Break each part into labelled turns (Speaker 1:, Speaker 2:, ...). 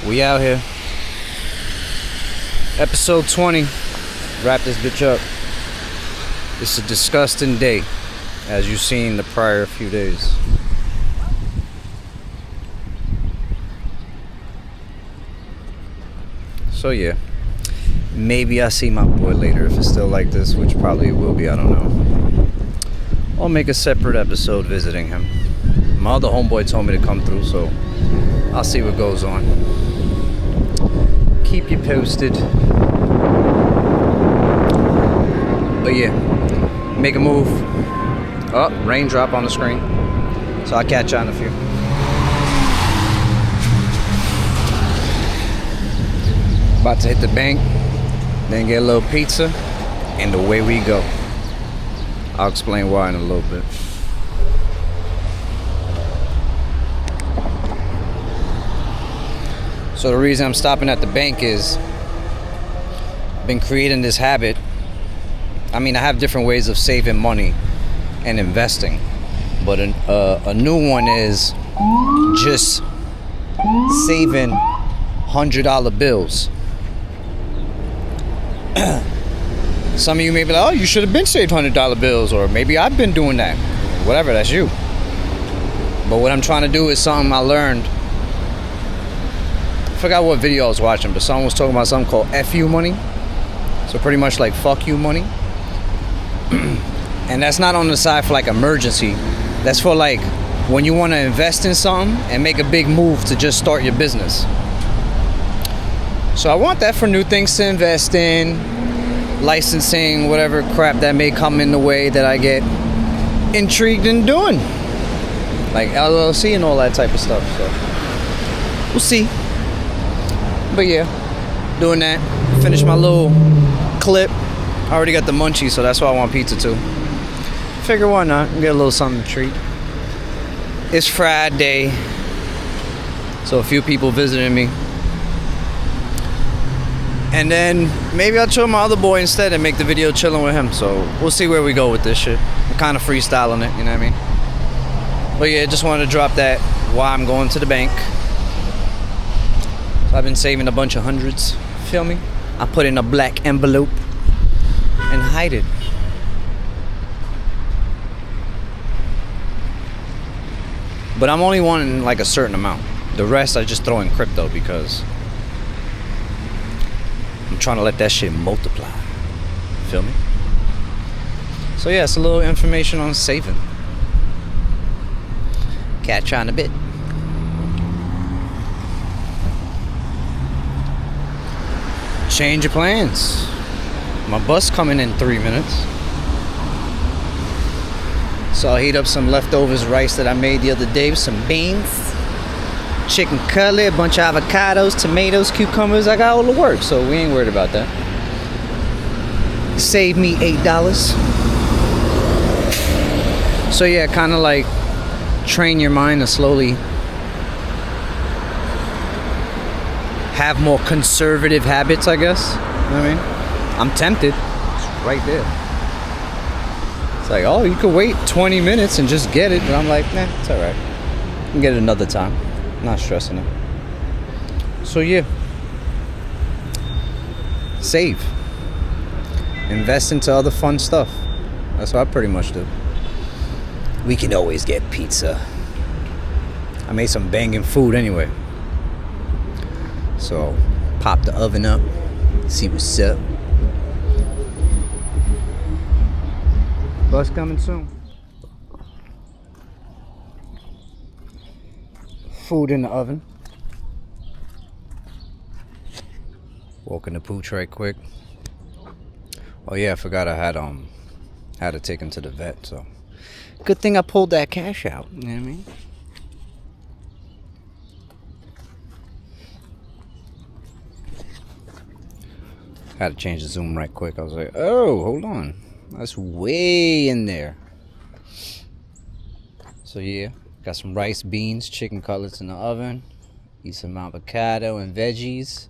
Speaker 1: We out here. Episode 20. Wrap this bitch up. It's a disgusting day, as you've seen the prior few days. So yeah, maybe I see my boy later if it's still like this, which probably it will be, I don't know. I'll make a separate episode visiting him. My other homeboy told me to come through, so I'll see what goes on. Keep you posted. But yeah, make a move. Oh, raindrop on the screen. So I'll catch you in a few. About to hit the bank, then get a little pizza, and away we go. I'll explain why in a little bit. So the reason I'm stopping at the bank is I've been creating this habit. I mean, I have different ways of saving money and investing, but a new one is just saving $100 bills. Some of you may be like, oh, you should have been saved $100 bills, or maybe I've been doing that. Whatever, that's you. But what I'm trying to do is something I learned. I forgot what video I was watching, but someone was talking about something called FU money. So pretty much like fuck you money. And that's not on the side for like emergency. That's for like when you want to invest in something and make a big move to just start your business. So I want that for new things to invest in, licensing, whatever crap that may come in the way that I get intrigued in doing, like LLC and all that type of stuff. So we'll see. But yeah, doing that. Finish my little clip. I already got the munchies, so that's why I want pizza too. Figure why not? Get a little something to treat. It's Friday, so a few people visiting me. And then maybe I'll chill my other boy instead and make the video chilling with him. So we'll see where we go with this shit. I'm kind of freestyling it, you know what I mean? But yeah, just wanted to drop that while I'm going to the bank. So I've been saving a bunch of hundreds. Feel me? I put in a black envelope and hide it. But I'm only wanting like a certain amount. The rest I just throw in crypto because I'm trying to let that shit multiply. Feel me? So yeah, it's a little information on saving. Catch you in a bit. Change your plans. My bus coming in 3 minutes. So I'll heat up some leftovers rice that I made the other day with some beans, chicken cutlet, a bunch of avocados, tomatoes, cucumbers. I got all the work, so we ain't worried about that. Save me $8. So yeah, kind of like train your mind to slowly have more conservative habits, I guess. You know what I mean? I'm tempted. It's right there. It's like, oh, you could wait 20 minutes and just get it. But I'm like, nah, it's alright. You can get it another time. Not stressing it. So yeah, save, invest into other fun stuff. That's what I pretty much do. We can always get pizza. I made some banging food anyway, so pop the oven up, see what's up. Bus coming soon. Food in the oven. Walking the pooch right quick. Oh yeah, I forgot I had to take him to the vet, so good thing I pulled that cash out, you know what I mean? Had to change the zoom right quick. I was like, oh, hold on. That's way in there. So yeah, got some rice, beans, chicken cutlets in the oven. Eat some avocado and veggies.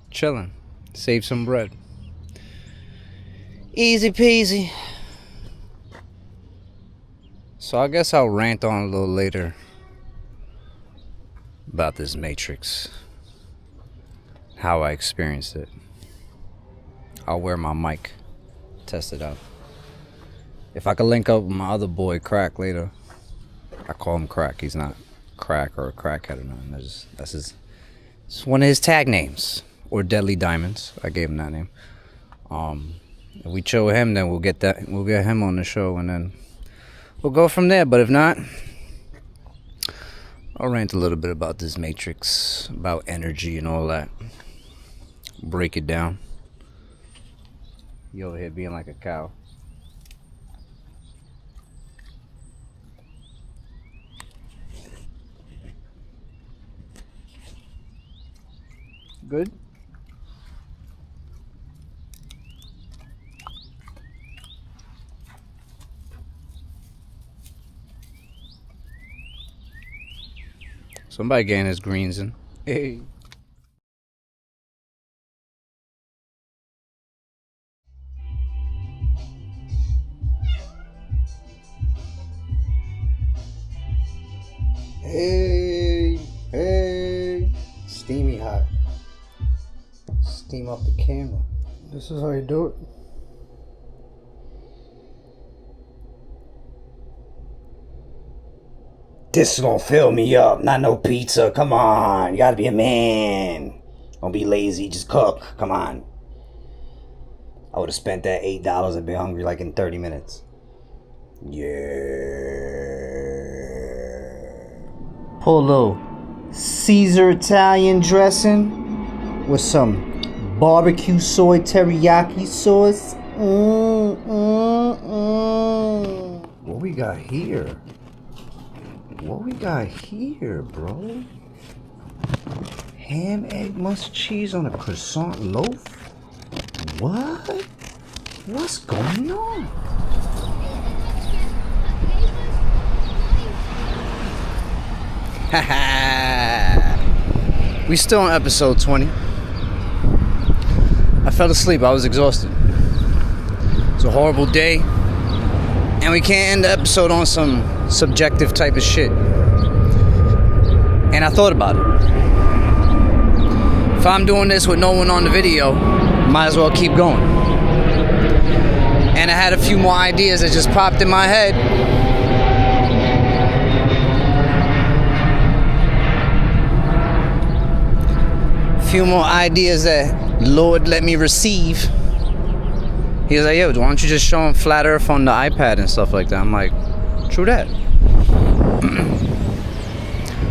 Speaker 1: Chilling. Save some bread. Easy peasy. So I guess I'll rant on a little later about this Matrix. how I experienced it. I'll wear my mic, test it out. If I could link up with my other boy Crack later, I call him Crack. He's not Crack or a crackhead or nothing. That's it's one of his tag names, or Deadly Diamonds. I gave him that name. If we chill with him, then we'll get him on the show, and then we'll go from there. But if not, I'll rant a little bit about this matrix, about energy and all that. Break it down. You over here being like a cow. Good? Somebody getting his greens in. Hey. Hey. Steamy hot. Steam off the camera. This is how you do it. This is gonna fill me up, not no pizza. Come on, you gotta be a man. Don't be lazy, just cook. Come on. I would have spent that $8 and been hungry like in 30 minutes. Yeah. Pull a Caesar Italian dressing with some barbecue soy teriyaki sauce. What we got here? What we got here, bro? Ham, egg, mustard cheese on a croissant loaf? What? What's going on? We still on episode 20. I fell asleep. I was exhausted. It's a horrible day. And we can't end the episode on some subjective type of shit. And I thought about it. If I'm doing this with no one on the video, might as well keep going. And I had a few more ideas that just popped in my head. A few more ideas that Lord let me receive. He was like, yo, why don't you just show him flat earth on the iPad and stuff like that? I'm like, true that.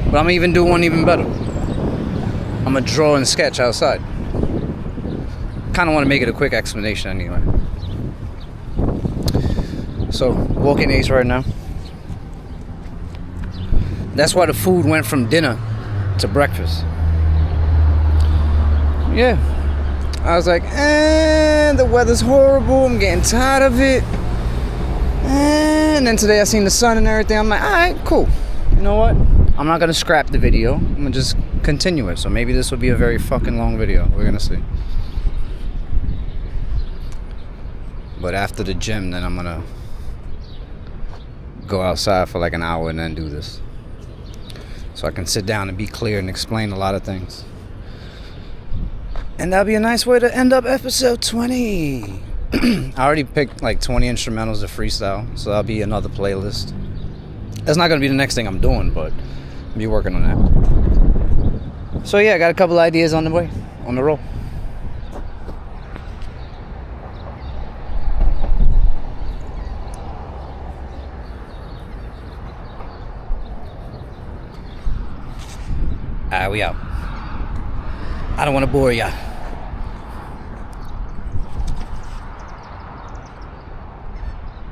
Speaker 1: But I'm gonna even do one even better. I'm gonna draw and sketch outside. Kinda wanna make it a quick explanation anyway. So, walking Ace right now. That's why the food went from dinner to breakfast. Yeah. I was like, the weather's horrible. I'm getting tired of it. And then today I seen the sun and everything. I'm like, alright, cool. You know what? I'm not gonna scrap the video. I'm gonna just continue it. So maybe this will be a very fucking long video. We're gonna see. But after the gym, then I'm gonna go outside for like an hour and then do this. So I can sit down and be clear and explain a lot of things. And that'll be a nice way to end up episode 20. I already picked like 20 instrumentals to freestyle, so that'll be another playlist. That's not gonna be the next thing I'm doing, but I'll be working on that. So yeah, I got a couple ideas on the way, on the roll. Alright, we out. I don't want to bore ya.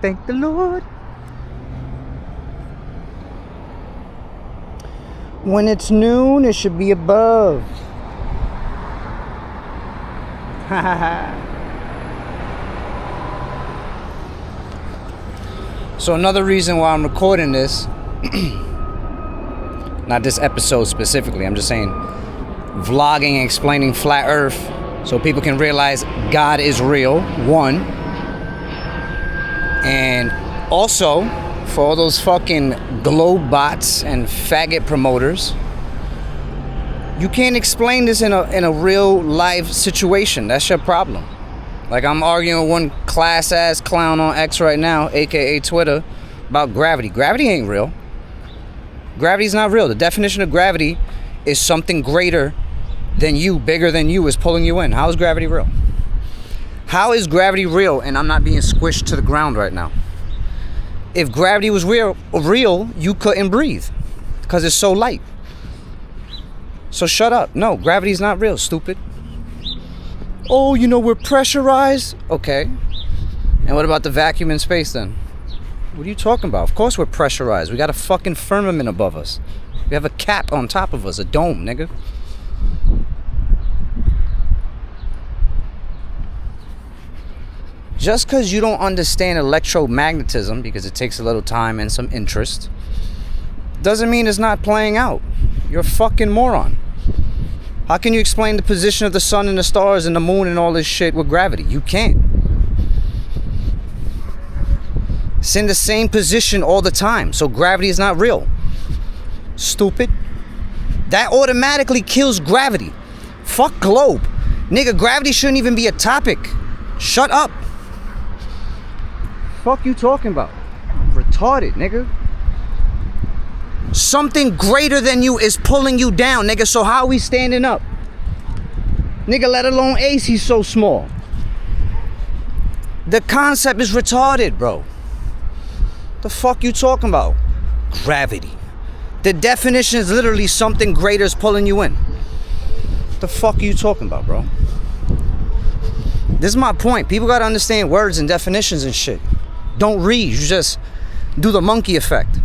Speaker 1: Thank the Lord. When it's noon, it should be above. So another reason why I'm recording this, not this episode specifically, I'm just saying vlogging and explaining flat earth so people can realize God is real, one. And also, for all those fucking globe bots and faggot promoters, You can't explain this in a real live situation. That's your problem. Like, I'm arguing with one class ass clown on X right now, aka Twitter, about gravity. Gravity ain't real. Gravity's not real. The definition of gravity is something greater than you, bigger than you, is pulling you in. How is gravity real? How is gravity real and I'm not being squished to the ground right now? If gravity was real, you couldn't breathe because it's so light. So shut up. No, gravity's not real, stupid. Oh, you know, we're pressurized. Okay. And what about the vacuum in space then? What are you talking about? Of course we're pressurized. We got a fucking firmament above us. We have a cap on top of us, a dome, nigga. Just because you don't understand electromagnetism, because it takes a little time and some interest, doesn't mean it's not playing out. You're a fucking moron. How can you explain the position of the sun and the stars and the moon and all this shit with gravity? You can't. It's in the same position all the time, so gravity is not real. Stupid. That automatically kills gravity. Fuck globe. Nigga, gravity shouldn't even be a topic. Shut up. Fuck you talking about? Retarded, nigga. Something greater than you is pulling you down, nigga. So how are we standing up? Nigga, let alone Ace, he's so small. The concept is retarded, bro. The fuck you talking about? Gravity. The definition is literally something greater is pulling you in. The fuck are you talking about, bro? This is my point. People gotta understand words and definitions and shit. Don't read. You just do the monkey effect.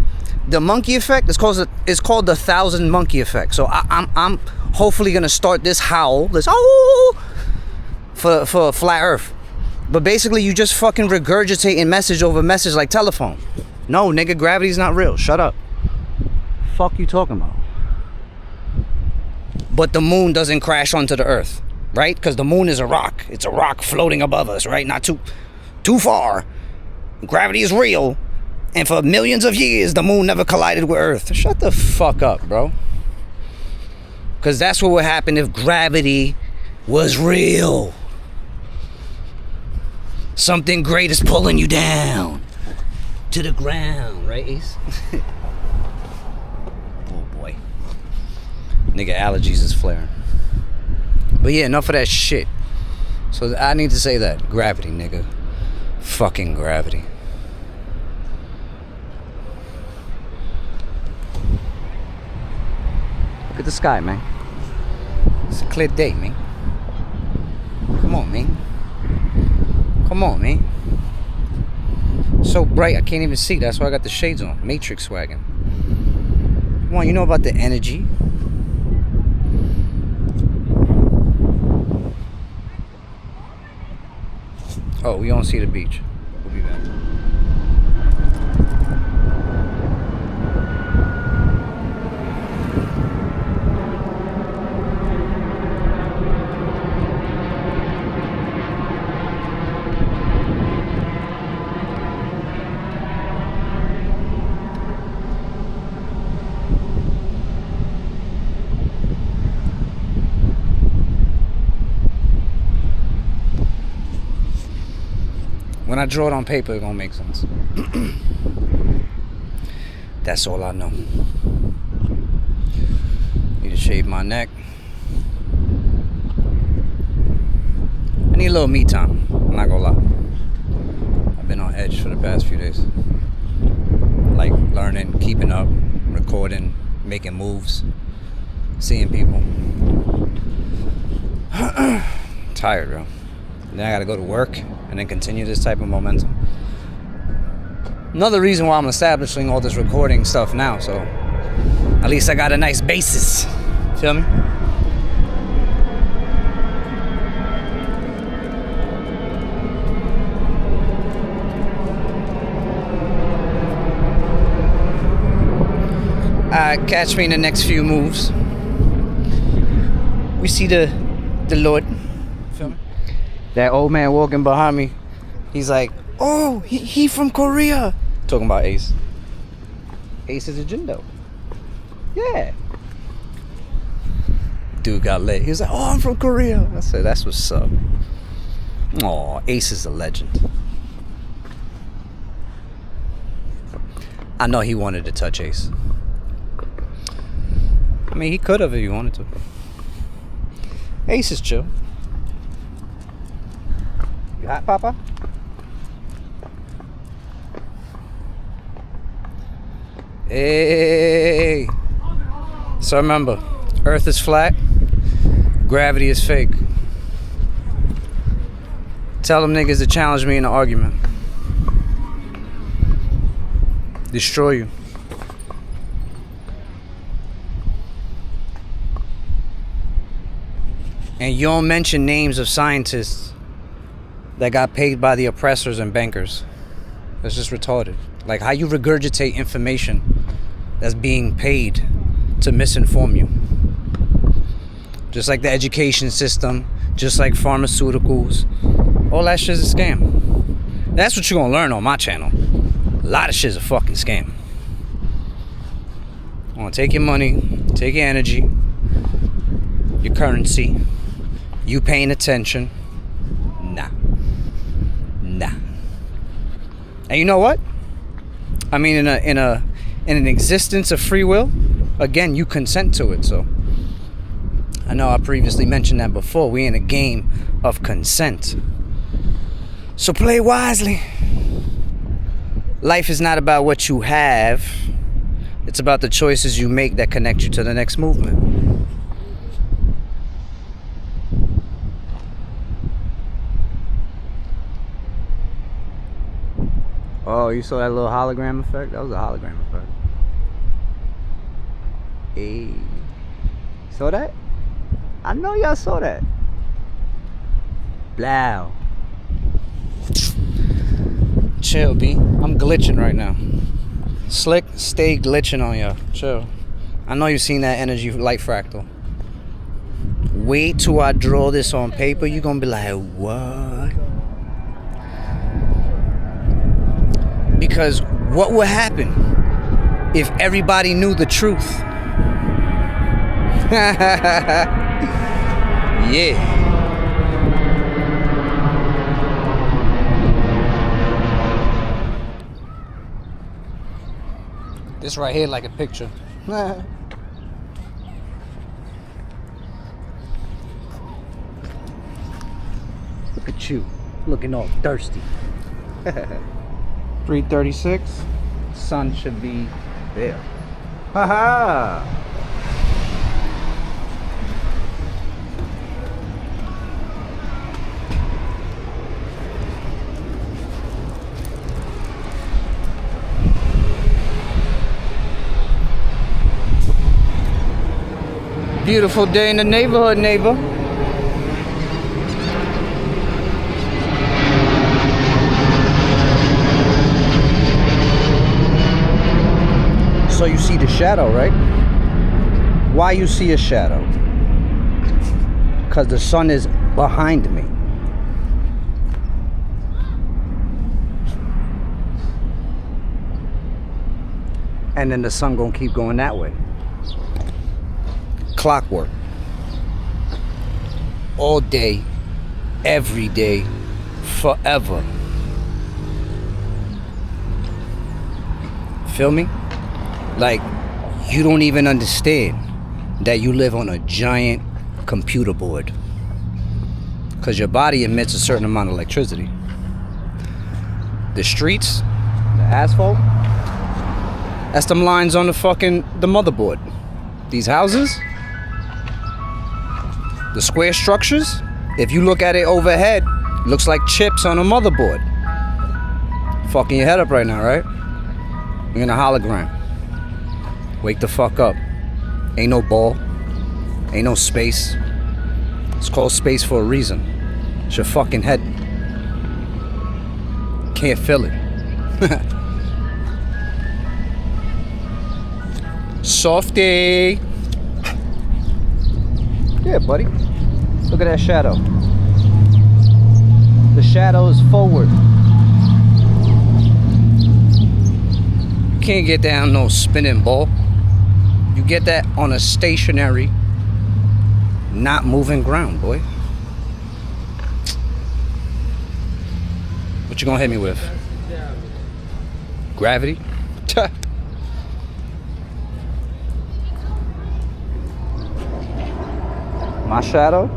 Speaker 1: The monkey effect is called the 1,000 monkey effect. So I'm hopefully gonna start this howl, this for flat Earth. But basically, you just fucking regurgitating message over message like telephone. No, nigga, gravity's not real. Shut up. Fuck you talking about? But the moon doesn't crash onto the Earth, right? Because the moon is a rock. It's a rock floating above us, right? Not too far. Gravity is real. And for millions of years, the moon never collided with Earth. Shut the fuck up, bro. Because that's what would happen if gravity was real. Something great is pulling you down to the ground, right, Ace? Oh, boy. Nigga, allergies is flaring. But yeah, enough of that shit. So I need to say that. Gravity, nigga. Fucking gravity. Look at the sky, man. It's a clear day, man. Come on, man. Come on, man. So bright, I can't even see. That's why I got the shades on. Matrix swagging. Come on, you know about the energy. Oh, we don't see the beach. We'll be back. When I draw it on paper, it's gonna make sense. That's all I know. Need to shave my neck. I need a little me time. I'm not gonna lie. I've been on edge for the past few days. Like learning, keeping up, recording, making moves, seeing people. Tired, bro. Then I gotta go to work and then continue this type of momentum. Another reason why I'm establishing all this recording stuff now, so at least I got a nice basis. Feel me? Catch me in the next few moves. We see the Lord. Feel me? That old man walking behind me, he's like, oh, he from Korea. Talking about Ace. Ace is a Jindo. Yeah. Dude got lit. He was like, oh, I'm from Korea. I said, that's what's up. Aw, Ace is a legend. I know he wanted to touch Ace. I mean, he could have if he wanted to. Ace is chill. You hot, Papa? Hey. So remember, Earth is flat, gravity is fake. Tell them niggas to challenge me in an argument. Destroy you. And you don't mention names of scientists that got paid by the oppressors and bankers. That's just retarded. Like, how you regurgitate information that's being paid to misinform you. Just like the education system, just like pharmaceuticals, all that shit's a scam. That's what you're gonna learn on my channel. A lot of shit's a fucking scam. I wanna take your money, take your energy, your currency, you paying attention. Nah. And you know what? I mean, in an existence of free will, again, you consent to it. So I know I previously mentioned that before. We in a game of consent. So play wisely. Life is not about what you have. It's about the choices you make that connect you to the next movement. Oh, you saw that little hologram effect? That was a hologram effect. Hey. Saw that? I know y'all saw that. Blow. Chill, B. I'm glitching right now. Slick, stay glitching on y'all. Chill. I know you've seen that energy light fractal. Wait till I draw this on paper. You're gonna be like, what? Because what would happen if everybody knew the truth? Yeah. This right here like a picture. Look at you, looking all thirsty. 3:36. Sun should be there. Haha. Beautiful day in the neighborhood, neighbor. So you see the shadow, right? Why you see a shadow? Because the sun is behind me. And then the sun gonna keep going that way. Clockwork. All day, every day, forever. Feel me? Like, you don't even understand that you live on a giant computer board. Because your body emits a certain amount of electricity. The streets, the asphalt, that's them lines on the motherboard. These houses, the square structures, if you look at it overhead, it looks like chips on a motherboard. Fucking your head up right now, right? You're in a hologram. Wake the fuck up. Ain't no ball. Ain't no space. It's called space for a reason. It's your fucking head. Can't feel it. Softy. Yeah, buddy. Look at that shadow. The shadow is forward. You can't get down no spinning ball. You get that on a stationary not moving ground, boy. What you gonna hit me with? Gravity? My shadow?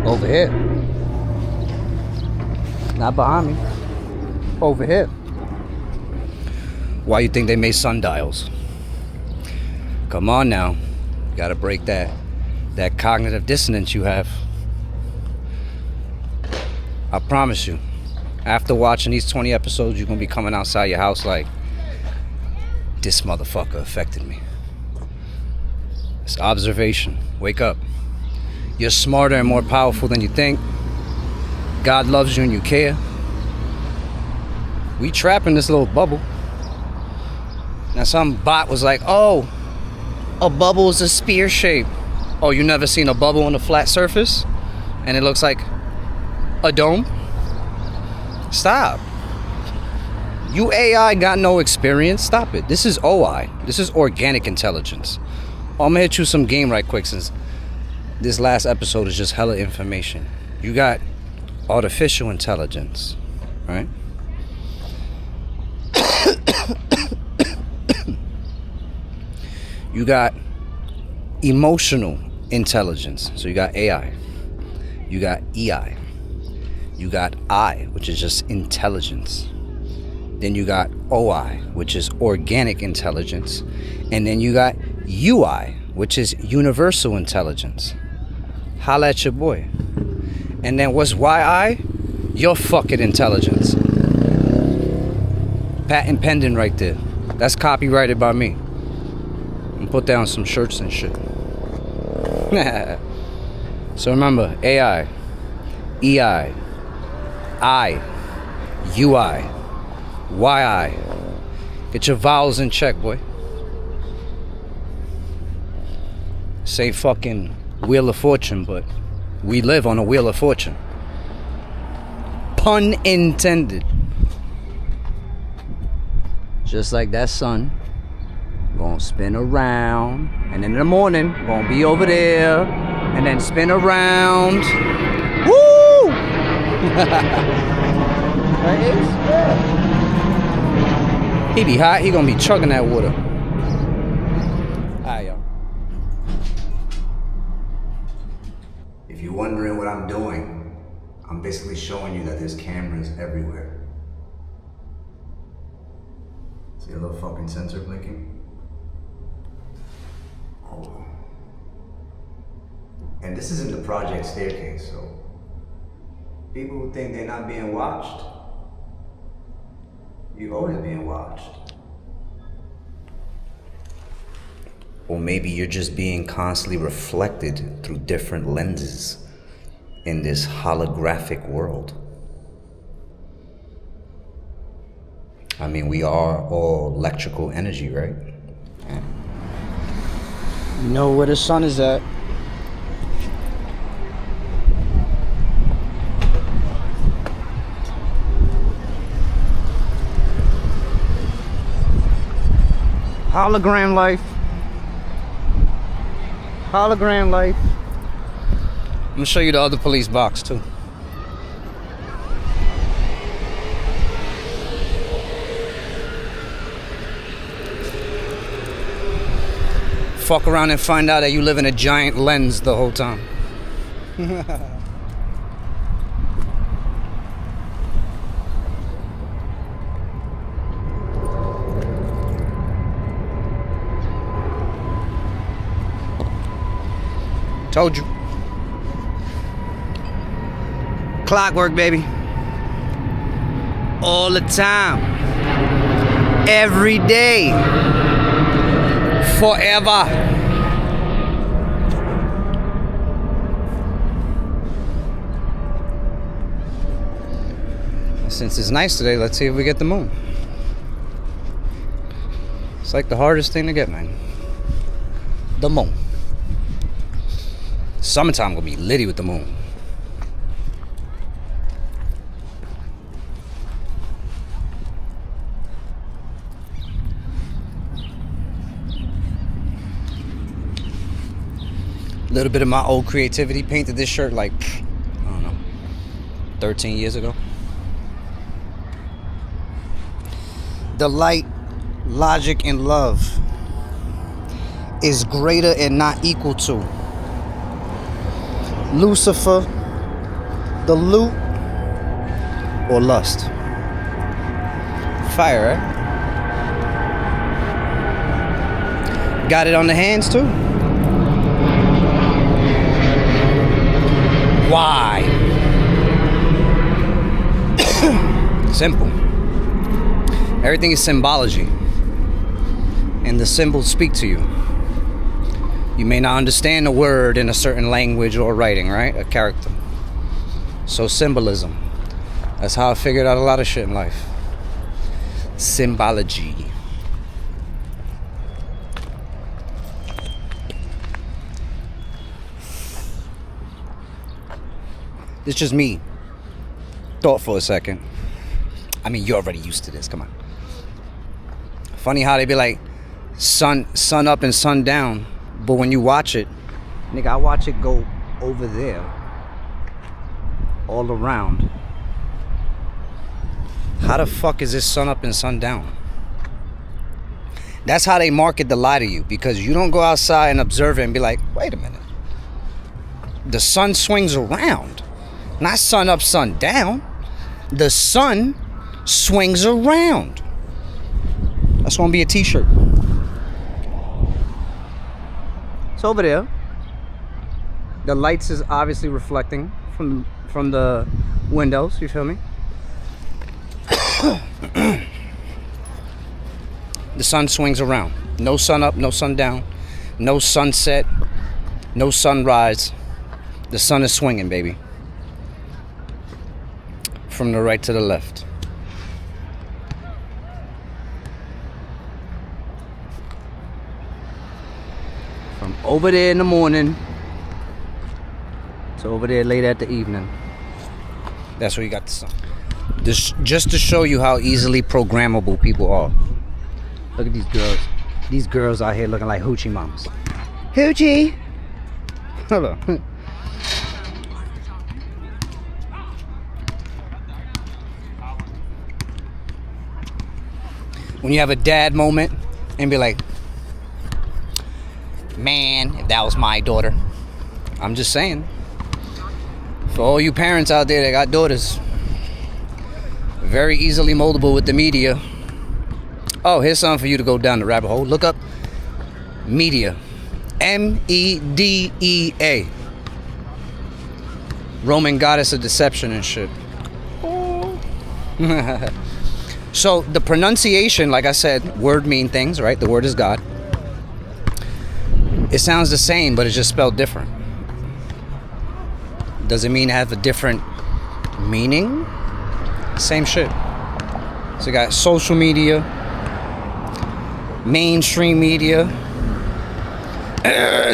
Speaker 1: Over here. Not behind me. Over here. Why you think they made sundials? Come on now. You gotta break that cognitive dissonance you have. I promise you, after watching these 20 episodes, you're gonna be coming outside your house like, this motherfucker affected me. It's observation. Wake up. You're smarter and more powerful than you think. God loves you and you care. We trapped in this little bubble. Now some bot was like, oh, a bubble is a spear shape. Oh, you never seen a bubble on a flat surface? And it looks like a dome? Stop. You AI got no experience. Stop it. This is OI. This is organic intelligence. Oh, I'm gonna hit you some game right quick since this last episode is just hella information. You got artificial intelligence, right? You got emotional intelligence. So you got AI. You got EI. You got I, which is just intelligence. Then you got OI, which is organic intelligence. And then you got UI, which is universal intelligence. Holla at your boy. And then what's YI? Your fucking intelligence. Patent pending right there. That's copyrighted by me. And put down some shirts and shit. So remember, AI, EI, I, UI, YI. Get your vowels in check, boy. Say fucking Wheel of Fortune, but we live on a Wheel of Fortune. Pun intended. Just like that sun, gonna spin around, and in the morning, gonna be over there, and then spin around. Woo! Right, Ace? Yeah. He be hot, he gonna be chugging that water. Alright, y'all. If you're wondering what I'm doing, I'm basically showing you that there's cameras everywhere. See a little fucking sensor blinking? Oh. And this isn't the project staircase, so people who think they're not being watched, you're always being watched. Or maybe you're just being constantly reflected through different lenses in this holographic world. I mean, we are all electrical energy, right? Yeah. You know where the sun is at. Hologram life. Hologram life. I'm gonna show you the other police box too. Fuck around and find out that you live in a giant lens the whole time. Told you. Clockwork, baby. All the time. Every day. Forever. Since it's nice today, let's see if we get the moon. It's like the hardest thing to get, man. The moon. Summertime gonna be litty with the moon. little bit of my old creativity. Painted this shirt like, I don't know, 13 years ago. The light, logic, and love is greater and not equal to Lucifer, the loot, or lust. Fire, right? Got it on the hands too? Why? Simple. Everything is symbology. And the symbols speak to you. You may not understand a word in a certain language or writing, right? A character. So symbolism. That's how I figured out a lot of shit in life. Symbology. It's just me. Thought for a second. I mean, you're already used to this. Come on. Funny how they be like, sun up and sun down. But when you watch it, nigga, I watch it go over there. All around. How the fuck is this sun up and sun down? That's how they market the lie to you. Because you don't go outside and observe it and be like, wait a minute. The sun swings around. Not sun up, sun down. The sun swings around. That's gonna be a t-shirt. It's over there. The lights is obviously reflecting from the windows, you feel me? The sun swings around. No sun up, no sun down. No sunset, no sunrise. The sun is swinging, baby. From the right to the left. From over there in the morning to over there late at the evening. That's where you got the sun. This, just to show you how easily programmable people are. Look at these girls. These girls out here looking like hoochie mamas. Hoochie! Hold on. When you have a dad moment and be like, man, if that was my daughter. I'm just saying. For all you parents out there that got daughters, very easily moldable with the media. Oh, here's something for you to go down the rabbit hole. Look up media. MEDEA. Roman goddess of deception and shit. Oh. So the pronunciation, like I said, word mean things, right? The word is God. It sounds the same, but it's just spelled different. Does it mean have a different meaning? Same shit. So you got social media, mainstream media,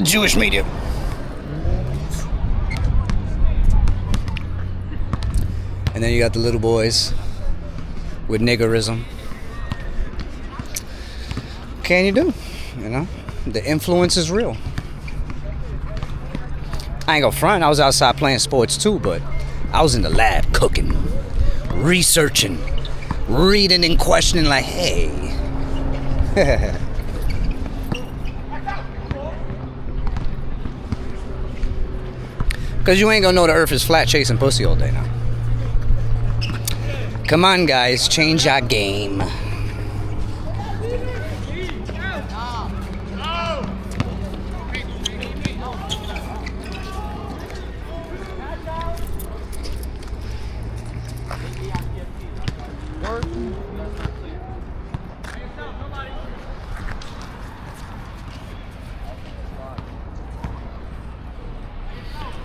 Speaker 1: Jewish media. And then you got the little boys with niggerism. What can you do? You know? The influence is real. I ain't gonna front. I was outside playing sports too, but I was in the lab cooking, researching, reading and questioning like, hey. Because you ain't gonna know the earth is flat chasing pussy all day now. Come on, guys, change your game.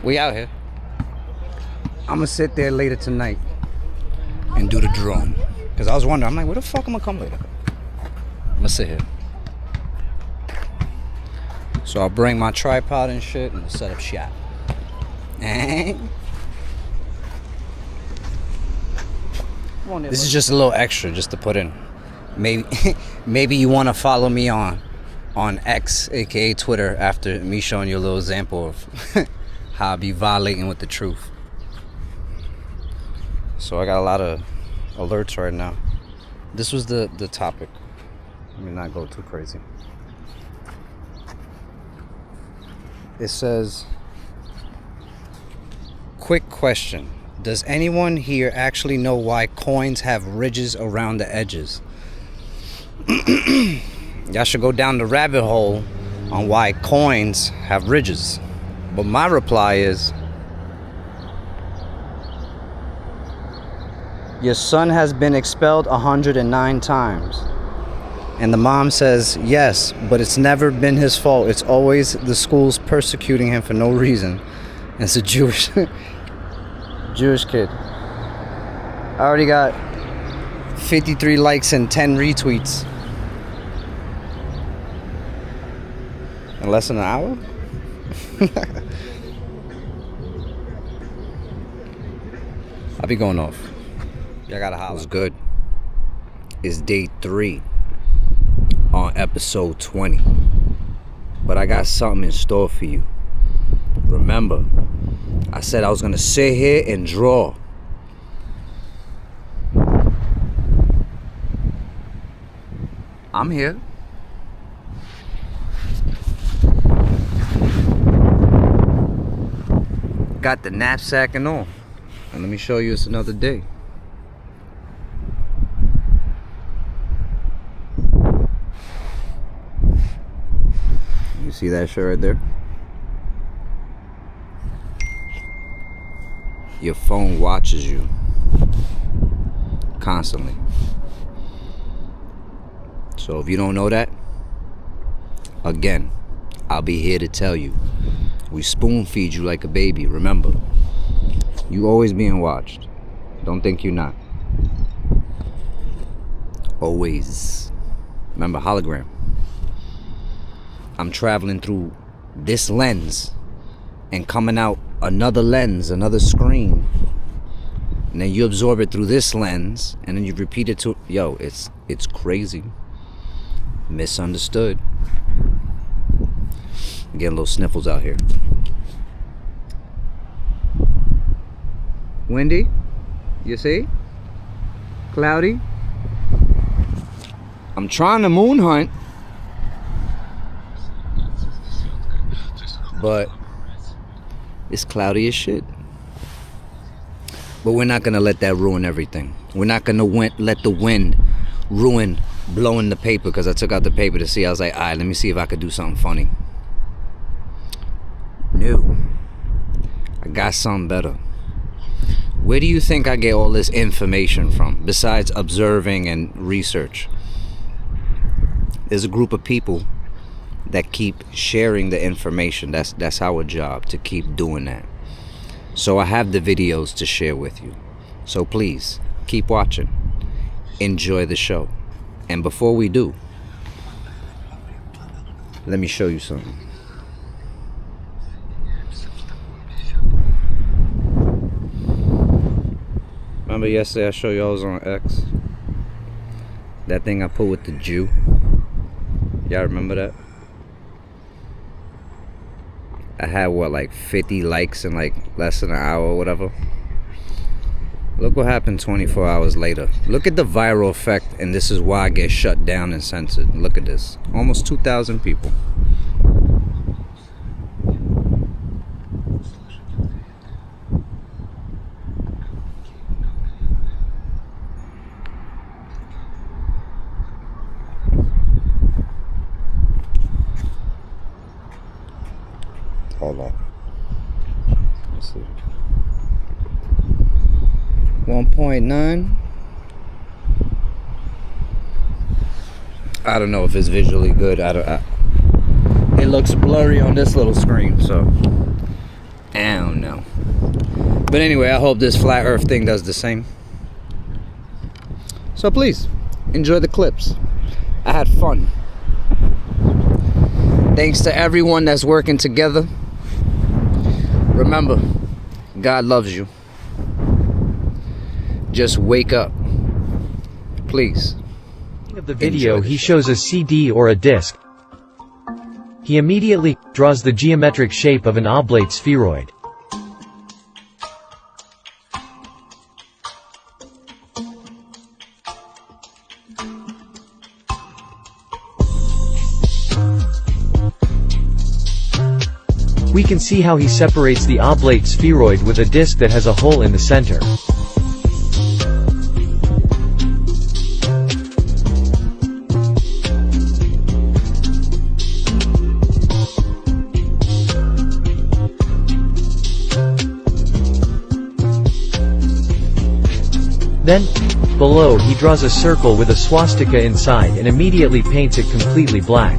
Speaker 1: We out here. I'm gonna sit there later tonight and do the drone. Cause I was wondering, I'm like, where the fuck am I come later? I'm gonna sit here. So I'll bring my tripod and shit and set up shop. This is just a little extra just to put in. Maybe you wanna follow me on on X, aka Twitter, after me showing you a little example of how I be violating with the truth. So I got a lot of alerts right now. This was the topic. Let me not go too crazy. It says, quick question. Does anyone here actually know why coins have ridges around the edges? Y'all should go down the rabbit hole on why coins have ridges. But my reply is, your son has been expelled 109 times. And the mom says, yes, but it's never been his fault. It's always the schools persecuting him for no reason. And it's a Jewish kid. I already got 53 likes and 10 retweets. In less than an hour? I'll be going off. Y'all gotta holler. It's good. It's day 3 on episode 20. But I got something in store for you. Remember, I said I was gonna sit here and draw. I'm here. Got the knapsack and all. And let me show you, it's another day. You see that shirt right there? Your phone watches you constantly. So if you don't know that, again, I'll be here to tell you. We spoon feed you like a baby, remember. You always being watched. Don't think you're not. Always. Remember, hologram. I'm traveling through this lens and coming out another lens, another screen. And then you absorb it through this lens and then you repeat it to, yo, it's crazy. Misunderstood. I'm getting little sniffles out here. Windy, you see? Cloudy. I'm trying to moon hunt, but it's cloudy as shit. But we're not gonna let that ruin everything. We're not gonna let the wind ruin blowing the paper, because I took out the paper to see. I was like, all right, let me see if I could do something funny. No, I got something better. Where do you think I get all this information from, besides observing and research? There's a group of people that keep sharing the information. That's our job, to keep doing that. So I have the videos to share with you. So please, keep watching. Enjoy the show. And before we do, let me show you something. Remember yesterday I showed you I was on X? That thing I put with the Jew? Y'all remember that? I had what, like 50 likes in like less than an hour or whatever. Look what happened 24 hours later. Look at the viral effect, and this is why I get shut down and censored. Look at this. Almost 2,000 people. Hold on. Let's see. 1.9. I don't know if it's visually good. It looks blurry on this little screen, so I don't know. But anyway, I hope this flat earth thing does the same. So please, enjoy the clips. I had fun. Thanks to everyone that's working together. Remember, God loves you. Just wake up. Please.
Speaker 2: Of the video, he shows a CD or a disc. He immediately draws the geometric shape of an oblate spheroid. We can see how he separates the oblate spheroid with a disc that has a hole in the center. Then, below he draws a circle with a swastika inside and immediately paints it completely black.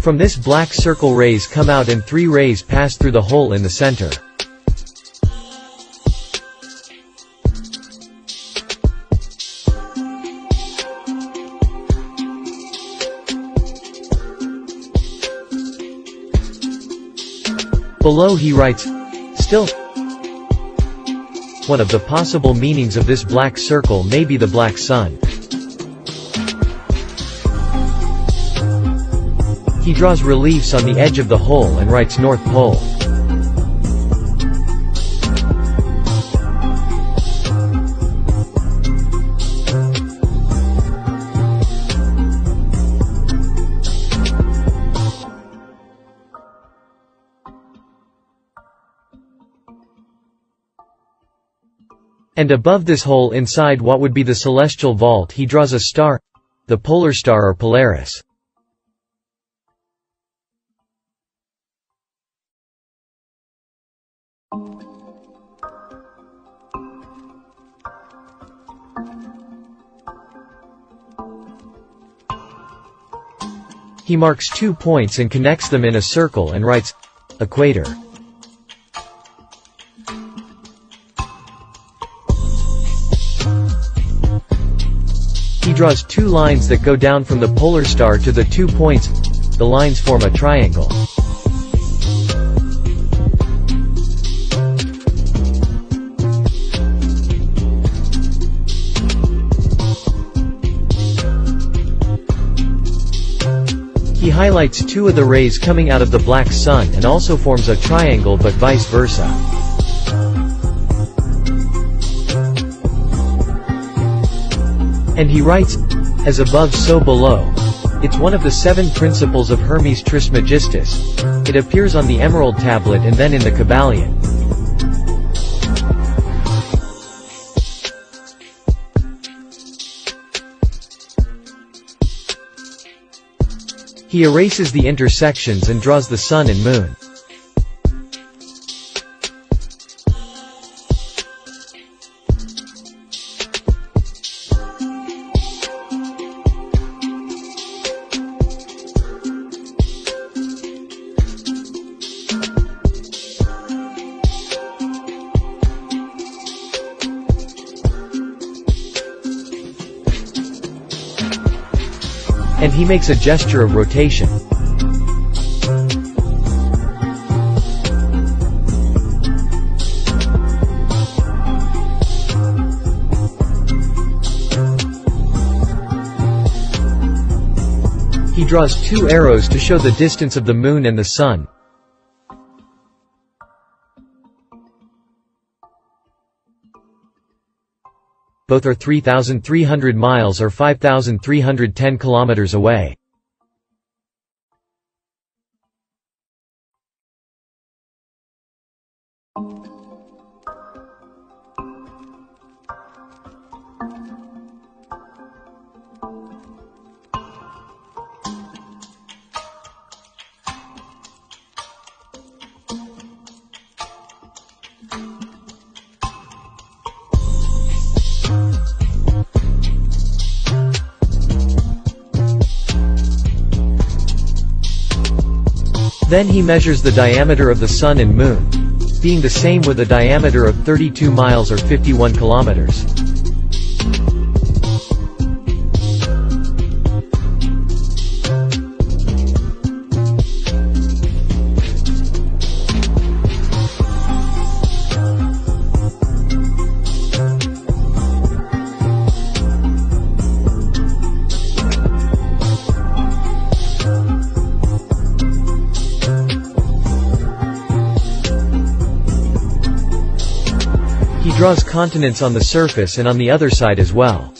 Speaker 2: From this black circle rays come out and 3 rays pass through the hole in the center. Below he writes, "Still." One of the possible meanings of this black circle may be the black sun. He draws reliefs on the edge of the hole and writes North Pole. And above this hole inside what would be the celestial vault he draws a star, the polar star or Polaris. He marks 2 points and connects them in a circle and writes, equator. He draws 2 lines that go down from the polar star to the 2 points. The lines form a triangle. He highlights 2 of the rays coming out of the black sun and also forms a triangle but vice versa. And he writes, as above so below. It's one of the 7 principles of Hermes Trismegistus. It appears on the Emerald Tablet and then in the Kabbalion. He erases the intersections and draws the sun and moon. And he makes a gesture of rotation. He draws 2 arrows to show the distance of the moon and the sun. Both are 3,300 miles or 5,310 kilometers away. Then he measures the diameter of the sun and moon, being the same with a diameter of 32 miles or 51 kilometers. draws continents on the surface and on the other side as well.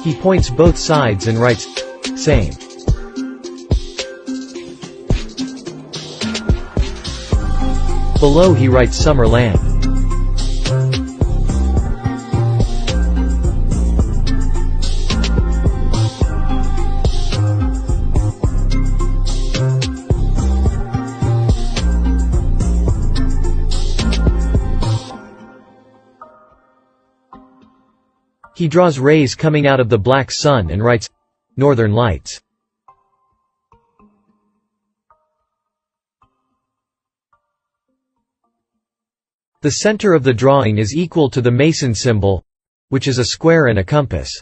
Speaker 2: He points both sides and writes, same. Below he writes summer land. He draws rays coming out of the black sun and writes, Northern Lights. The center of the drawing is equal to the Mason symbol, which is a square and a compass.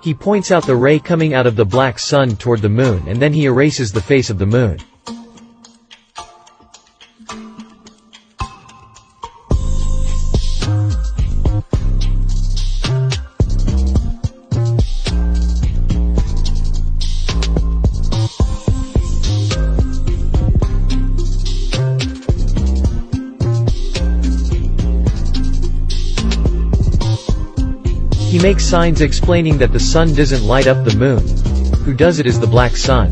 Speaker 2: He points out the ray coming out of the black sun toward the moon, and then he erases the face of the moon. He makes signs explaining that the sun doesn't light up the moon. Who does it is the black sun.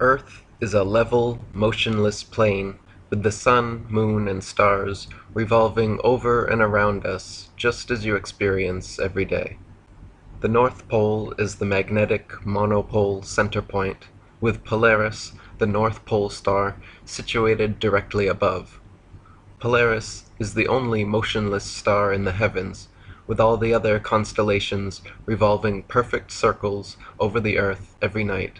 Speaker 3: Earth is a level, motionless plane, with the sun, moon, and stars revolving over and around us, just as you experience every day. The North Pole is the magnetic monopole center point, with Polaris, the North Pole star, situated directly above. Polaris is the only motionless star in the heavens, with all the other constellations revolving perfect circles over the Earth every night.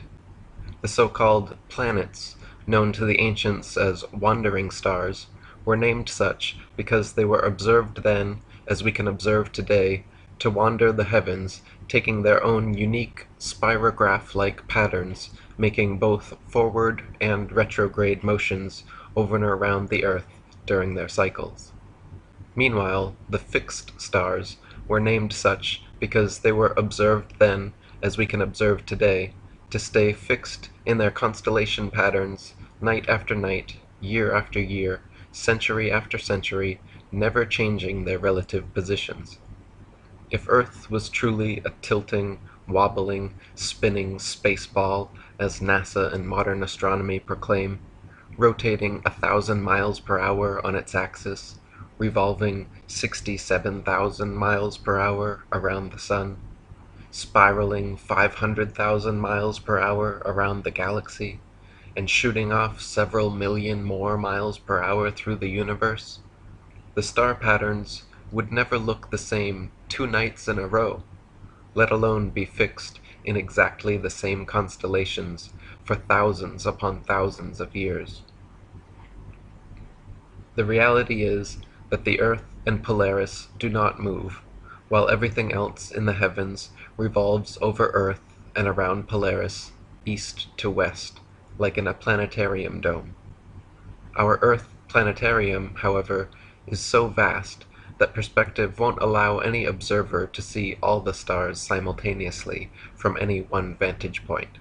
Speaker 3: The so-called planets, known to the ancients as wandering stars, were named such because they were observed then, as we can observe today, to wander the heavens, taking their own unique spirograph-like patterns, making both forward and retrograde motions over and around the Earth during their cycles. Meanwhile, the fixed stars were named such because they were observed then, as we can observe today, to stay fixed in their constellation patterns night after night, year after year, century after century, never changing their relative positions. If Earth was truly a tilting, wobbling, spinning space ball, as NASA and modern astronomy proclaim, rotating 1,000 miles per hour on its axis, revolving 67,000 miles per hour around the sun, spiraling 500,000 miles per hour around the galaxy, and shooting off several million more miles per hour through the universe, the star patterns would never look the same 2 nights in a row, let alone be fixed in exactly the same constellations for thousands upon thousands of years. The reality is that the Earth and Polaris do not move, while everything else in the heavens revolves over Earth and around Polaris, east to west, like in a planetarium dome. Our Earth planetarium, however, is so vast that perspective won't allow any observer to see all the stars simultaneously from any one vantage point.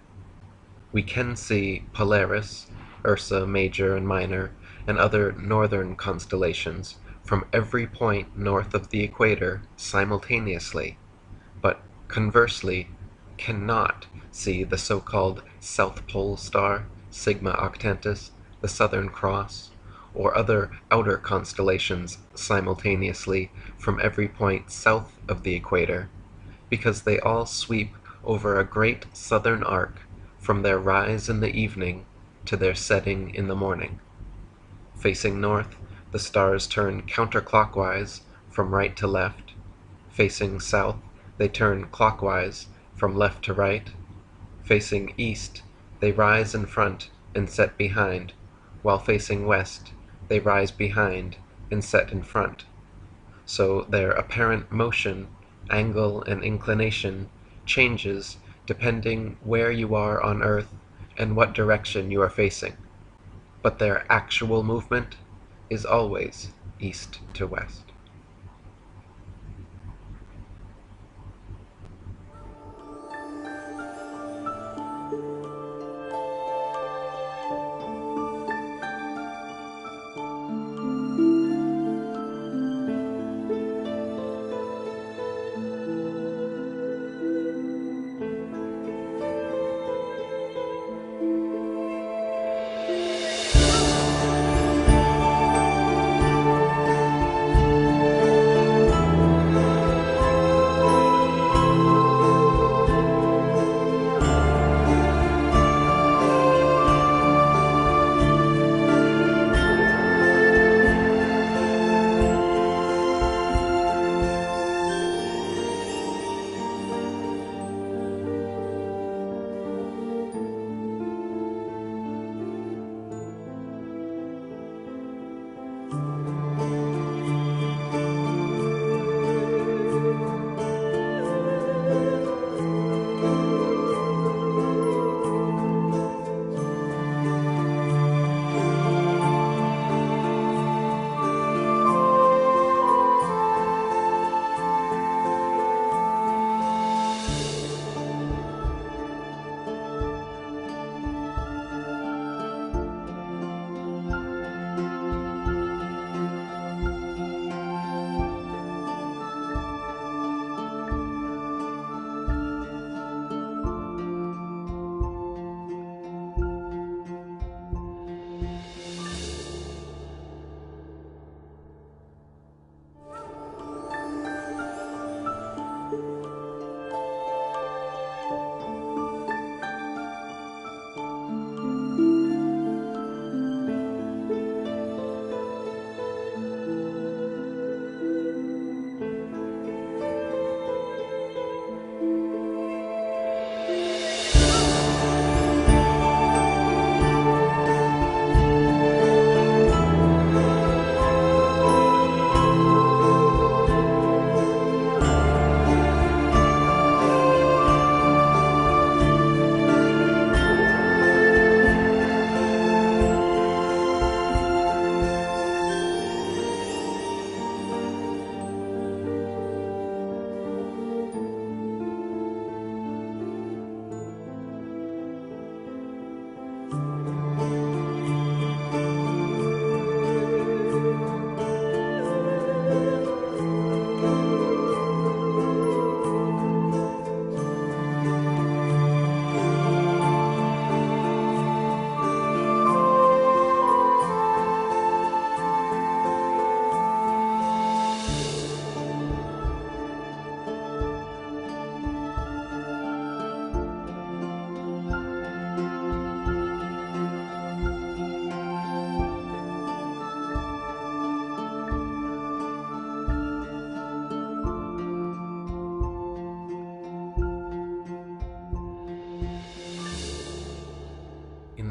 Speaker 3: We can see Polaris, Ursa Major and Minor, and other northern constellations from every point north of the equator simultaneously, but conversely cannot see the so-called South Pole star, Sigma Octantis, the Southern Cross, or other outer constellations simultaneously from every point south of the equator, because they all sweep over a great southern arc from their rise in the evening to their setting in the morning. Facing north, the stars turn counterclockwise from right to left. Facing south, they turn clockwise from left to right. Facing east, they rise in front and set behind, while facing west, they rise behind and set in front. So their apparent motion, angle, and inclination changes depending where you are on Earth and what direction you are facing, but their actual movement is always east to west.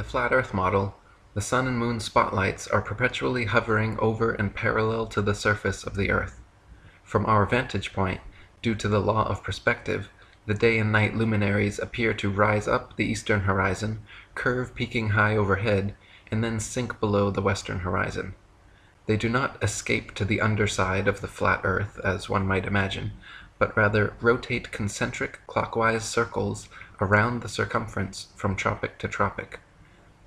Speaker 3: the flat Earth model, the sun and moon spotlights are perpetually hovering over and parallel to the surface of the Earth. From our vantage point, due to the law of perspective, the day and night luminaries appear to rise up the eastern horizon, curve peaking high overhead, and then sink below the western horizon. They do not escape to the underside of the flat Earth, as one might imagine, but rather rotate concentric clockwise circles around the circumference from tropic to tropic.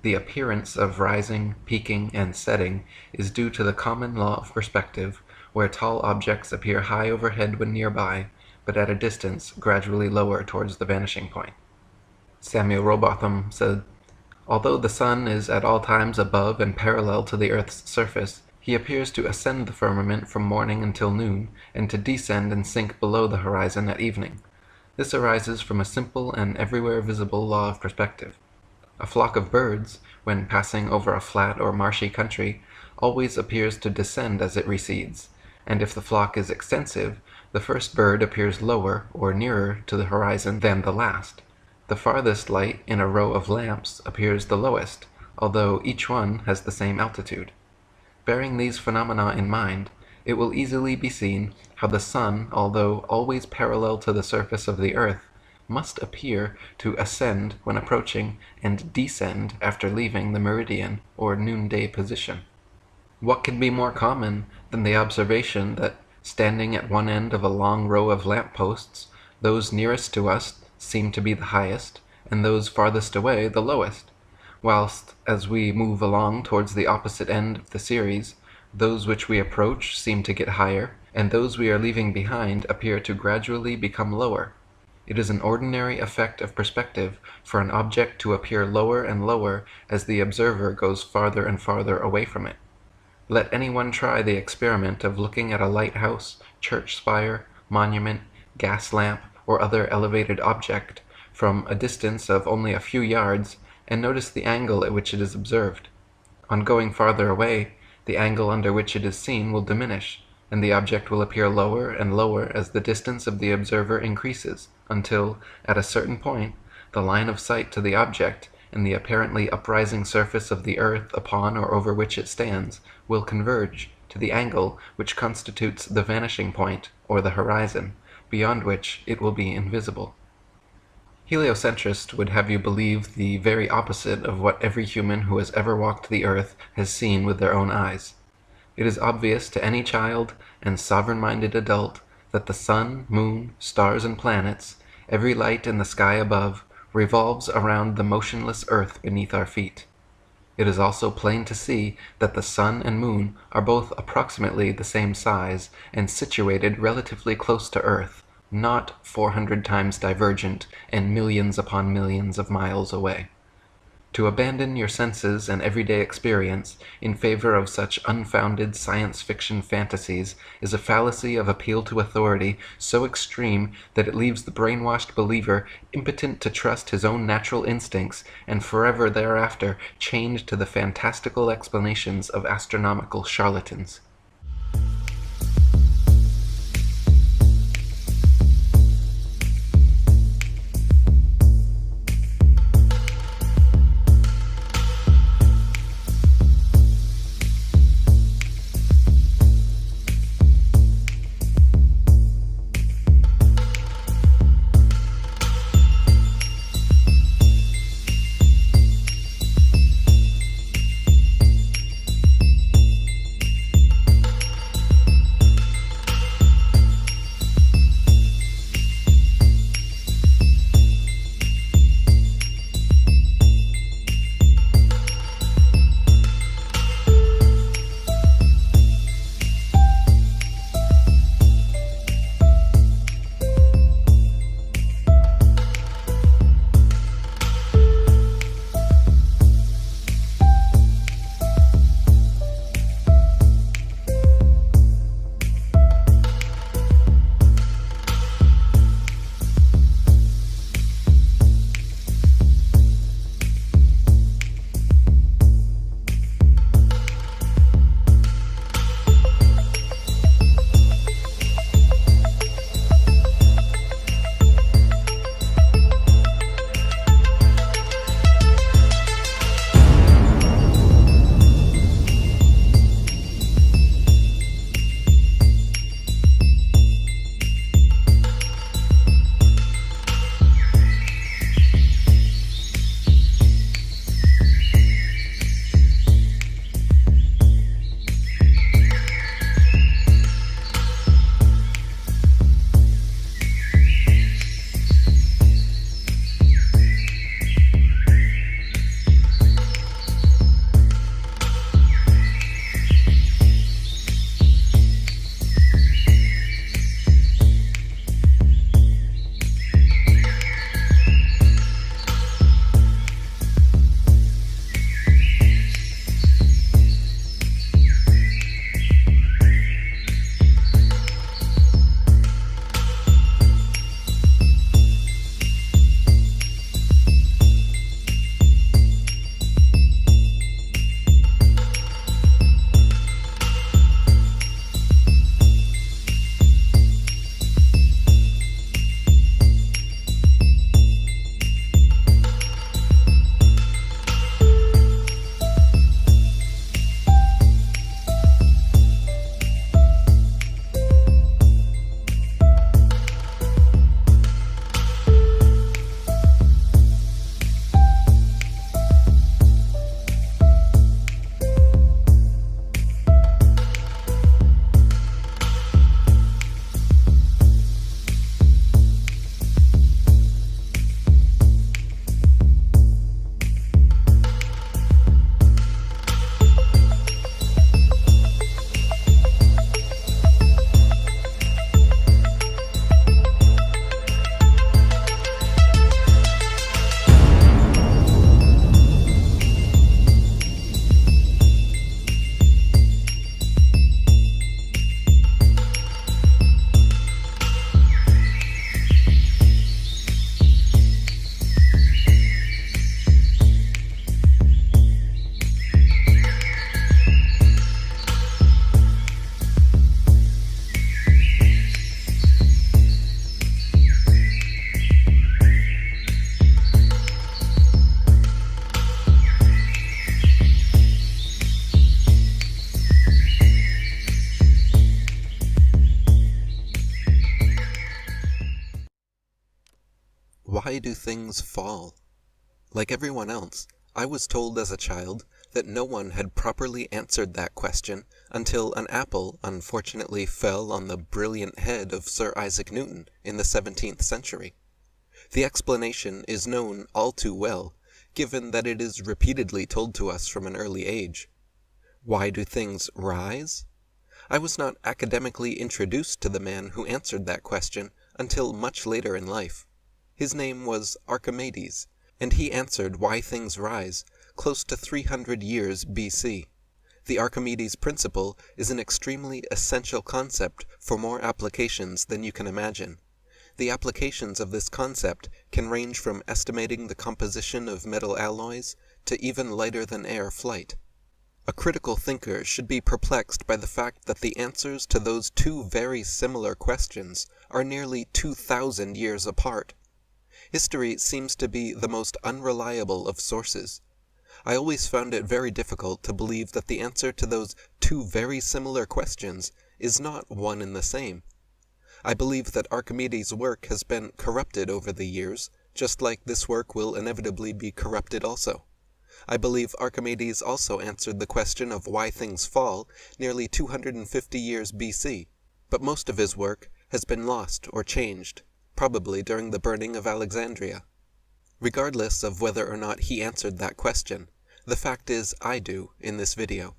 Speaker 3: The appearance of rising, peaking, and setting is due to the common law of perspective, where tall objects appear high overhead when nearby, but at a distance gradually lower towards the vanishing point. Samuel Rowbotham said, "Although the sun is at all times above and parallel to the Earth's surface, he appears to ascend the firmament from morning until noon, and to descend and sink below the horizon at evening. This arises from a simple and everywhere visible law of perspective. A flock of birds, when passing over a flat or marshy country, always appears to descend as it recedes, and if the flock is extensive, the first bird appears lower or nearer to the horizon than the last. The farthest light in a row of lamps appears the lowest, although each one has the same altitude. Bearing these phenomena in mind, it will easily be seen how the sun, although always parallel to the surface of the Earth, must appear to ascend when approaching and descend after leaving the meridian or noonday position. What can be more common than the observation that, standing at one end of a long row of lamp-posts, those nearest to us seem to be the highest, and those farthest away the lowest, whilst, as we move along towards the opposite end of the series, those which we approach seem to get higher, and those we are leaving behind appear to gradually become lower. It is an ordinary effect of perspective for an object to appear lower and lower as the observer goes farther and farther away from it. Let anyone try the experiment of looking at a lighthouse, church spire, monument, gas lamp, or other elevated object from a distance of only a few yards, and notice the angle at which it is observed. On going farther away, the angle under which it is seen will diminish, and the object will appear lower and lower as the distance of the observer increases, until, at a certain point, the line of sight to the object and the apparently uprising surface of the Earth upon or over which it stands will converge to the angle which constitutes the vanishing point, or the horizon, beyond which it will be invisible. Heliocentrists would have you believe the very opposite of what every human who has ever walked the Earth has seen with their own eyes. It is obvious to any child and sovereign-minded adult that the sun, moon, stars, and planets, every light in the sky above, revolves around the motionless Earth beneath our feet. It is also plain to see that the sun and moon are both approximately the same size and situated relatively close to Earth, not 400 times divergent and millions upon millions of miles away. To abandon your senses and everyday experience in favor of such unfounded science fiction fantasies is a fallacy of appeal to authority so extreme that it leaves the brainwashed believer impotent to trust his own natural instincts and forever thereafter chained to the fantastical explanations of astronomical charlatans. Why do things fall? Like everyone else, I was told as a child that no one had properly answered that question until an apple unfortunately fell on the brilliant head of Sir Isaac Newton in the 17th century. The explanation is known all too well, given that it is repeatedly told to us from an early age. Why do things rise? I was not academically introduced to the man who answered that question until much later in life. His name was Archimedes, and he answered why things rise close to 300 years BC. The Archimedes principle is an extremely essential concept for more applications than you can imagine. The applications of this concept can range from estimating the composition of metal alloys to even lighter-than-air flight. A critical thinker should be perplexed by the fact that the answers to those two very similar questions are nearly 2,000 years apart. History seems to be the most unreliable of sources. I always found it very difficult to believe that the answer to those two very similar questions is not one and the same. I believe that Archimedes' work has been corrupted over the years, just like this work will inevitably be corrupted also. I believe Archimedes also answered the question of why things fall nearly 250 years BC, but most of his work has been lost or changed, probably during the burning of Alexandria. Regardless of whether or not he answered that question, the fact is I do in this video.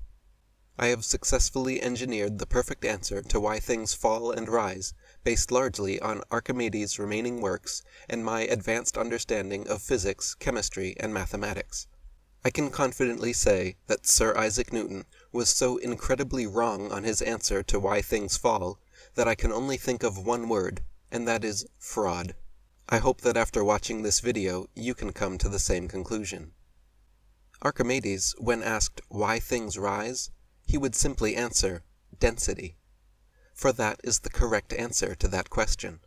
Speaker 3: I have successfully engineered the perfect answer to why things fall and rise, based largely on Archimedes' remaining works and my advanced understanding of physics, chemistry, and mathematics. I can confidently say that Sir Isaac Newton was so incredibly wrong on his answer to why things fall that I can only think of one word, and that is fraud. I hope that after watching this video, you can come to the same conclusion. Archimedes, when asked why things rise, he would simply answer, density. For that is the correct answer to that question.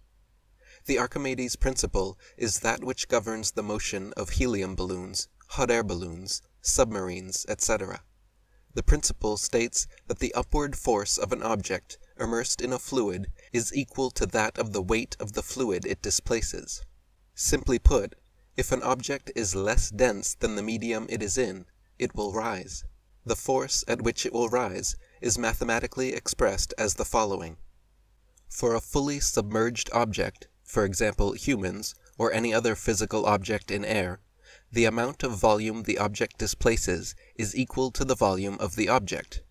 Speaker 3: The Archimedes principle is that which governs the motion of helium balloons, hot air balloons, submarines, etc. The principle states that the upward force of an object immersed in a fluid is equal to that of the weight of the fluid it displaces. Simply put, if an object is less dense than the medium it is in, it will rise. The force at which it will rise is mathematically expressed as the following. For a fully submerged object, for example humans, or any other physical object in air, the amount of volume the object displaces is equal to the volume of the object.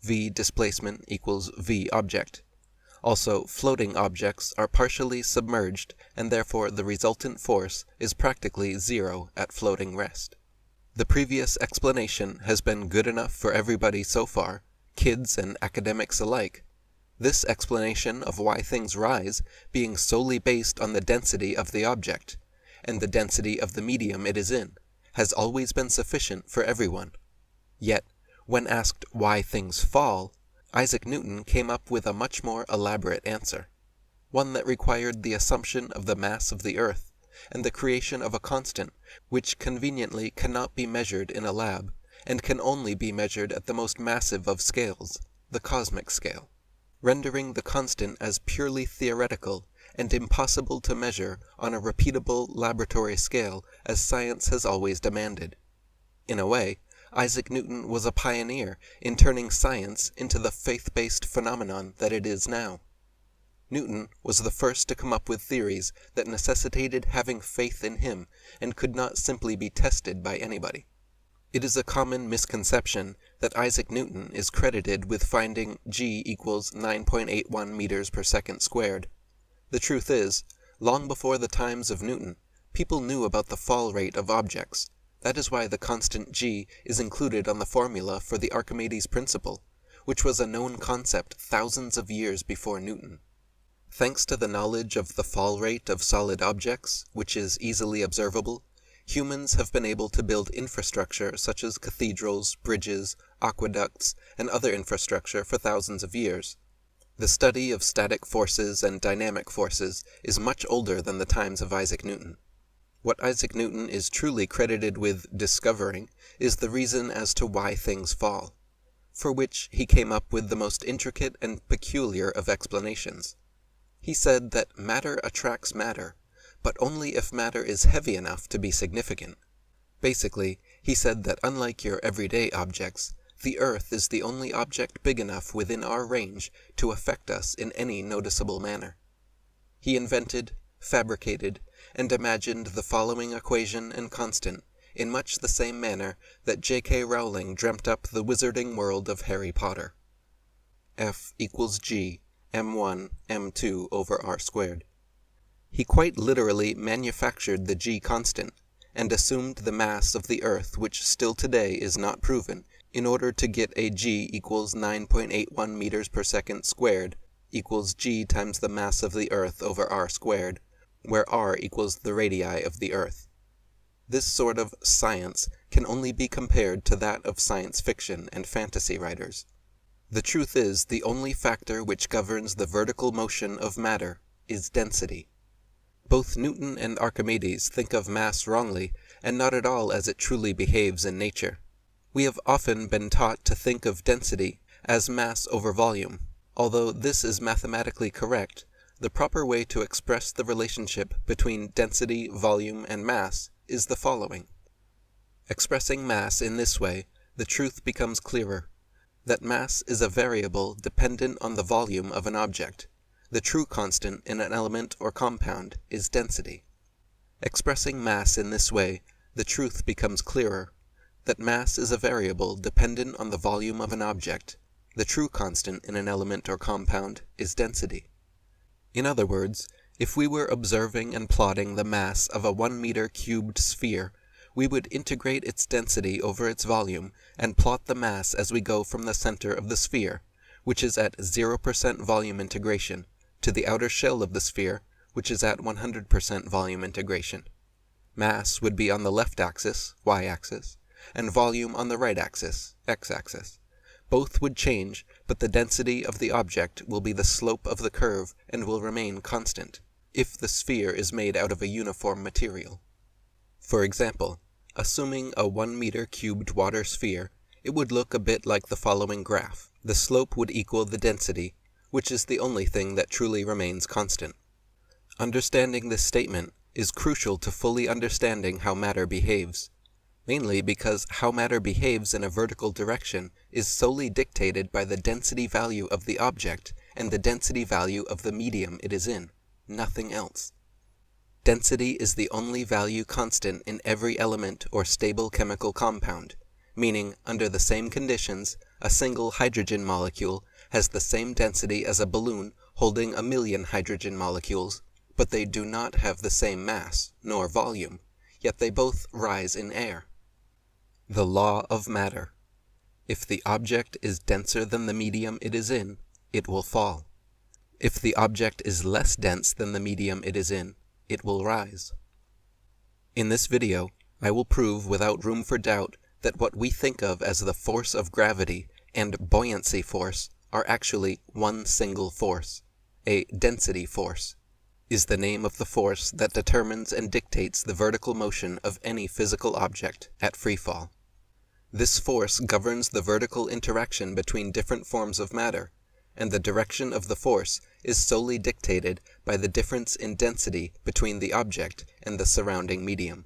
Speaker 3: V displacement equals V object. Also, floating objects are partially submerged, and therefore the resultant force is practically zero at floating rest. The previous explanation has been good enough for everybody so far, kids and academics alike. This explanation of why things rise being solely based on the density of the object, and the density of the medium it is in, has always been sufficient for everyone. Yet, when asked why things fall, Isaac Newton came up with a much more elaborate answer, one that required the assumption of the mass of the Earth, and the creation of a constant which conveniently cannot be measured in a lab, and can only be measured at the most massive of scales, the cosmic scale, rendering the constant as purely theoretical and impossible to measure on a repeatable laboratory scale as science has always demanded. In a way, Isaac Newton was a pioneer in turning science into the faith-based phenomenon that it is now. Newton was the first to come up with theories that necessitated having faith in him and could not simply be tested by anybody. It is a common misconception that Isaac Newton is credited with finding g equals 9.81 meters per second squared. The truth is, long before the times of Newton, people knew about the fall rate of objects. That is why the constant g is included on the formula for the Archimedes principle, which was a known concept thousands of years before Newton. Thanks to the knowledge of the fall rate of solid objects, which is easily observable, humans have been able to build infrastructure such as cathedrals, bridges, aqueducts, and other infrastructure for thousands of years. The study of static forces and dynamic forces is much older than the times of Isaac Newton. What Isaac Newton is truly credited with discovering is the reason as to why things fall, for which he came up with the most intricate and peculiar of explanations. He said that matter attracts matter, but only if matter is heavy enough to be significant. Basically, he said that unlike your everyday objects, the Earth is the only object big enough within our range to affect us in any noticeable manner. He invented, fabricated, and imagined the following equation and constant in much the same manner that J.K. Rowling dreamt up the wizarding world of Harry Potter. F equals G, m1, m2 over r squared. He quite literally manufactured the G constant, and assumed the mass of the Earth, which still today is not proven, in order to get a G equals 9.81 meters per second squared equals G times the mass of the Earth over r squared, where r equals the radii of the Earth. This sort of science can only be compared to that of science fiction and fantasy writers. The truth is, the only factor which governs the vertical motion of matter is density. Both Newton and Archimedes think of mass wrongly, and not at all as it truly behaves in nature. We have often been taught to think of density as mass over volume. Although this is mathematically correct, the proper way to express the relationship between density, volume, and mass is the following. Expressing mass in this way, the truth becomes clearer, that mass is a variable dependent on the volume of an object. The true constant in an element or compound is density. Expressing mass in this way, the truth becomes clearer, that mass is a variable dependent on the volume of an object. The true constant in an element or compound is density. In other words, if we were observing and plotting the mass of a 1 meter cubed sphere, we would integrate its density over its volume and plot the mass as we go from the center of the sphere, which is at 0% volume integration, to the outer shell of the sphere, which is at 100% volume integration. Mass would be on the left axis, y-axis, and volume on the right axis, x-axis. Both would change, but the density of the object will be the slope of the curve and will remain constant, if the sphere is made out of a uniform material. For example, assuming a 1 meter cubed water sphere, it would look a bit like the following graph. The slope would equal the density, which is the only thing that truly remains constant. Understanding this statement is crucial to fully understanding how matter behaves, mainly because how matter behaves in a vertical direction is solely dictated by the density value of the object and the density value of the medium it is in, nothing else. Density is the only value constant in every element or stable chemical compound, meaning, under the same conditions, a single hydrogen molecule has the same density as a balloon holding 1,000,000 hydrogen molecules, but they do not have the same mass, nor volume, yet they both rise in air. The law of matter. If the object is denser than the medium it is in, it will fall. If the object is less dense than the medium it is in, it will rise. In this video, I will prove without room for doubt that what we think of as the force of gravity and buoyancy force are actually one single force. A density force is the name of the force that determines and dictates the vertical motion of any physical object at free fall. This force governs the vertical interaction between different forms of matter, and the direction of the force is solely dictated by the difference in density between the object and the surrounding medium.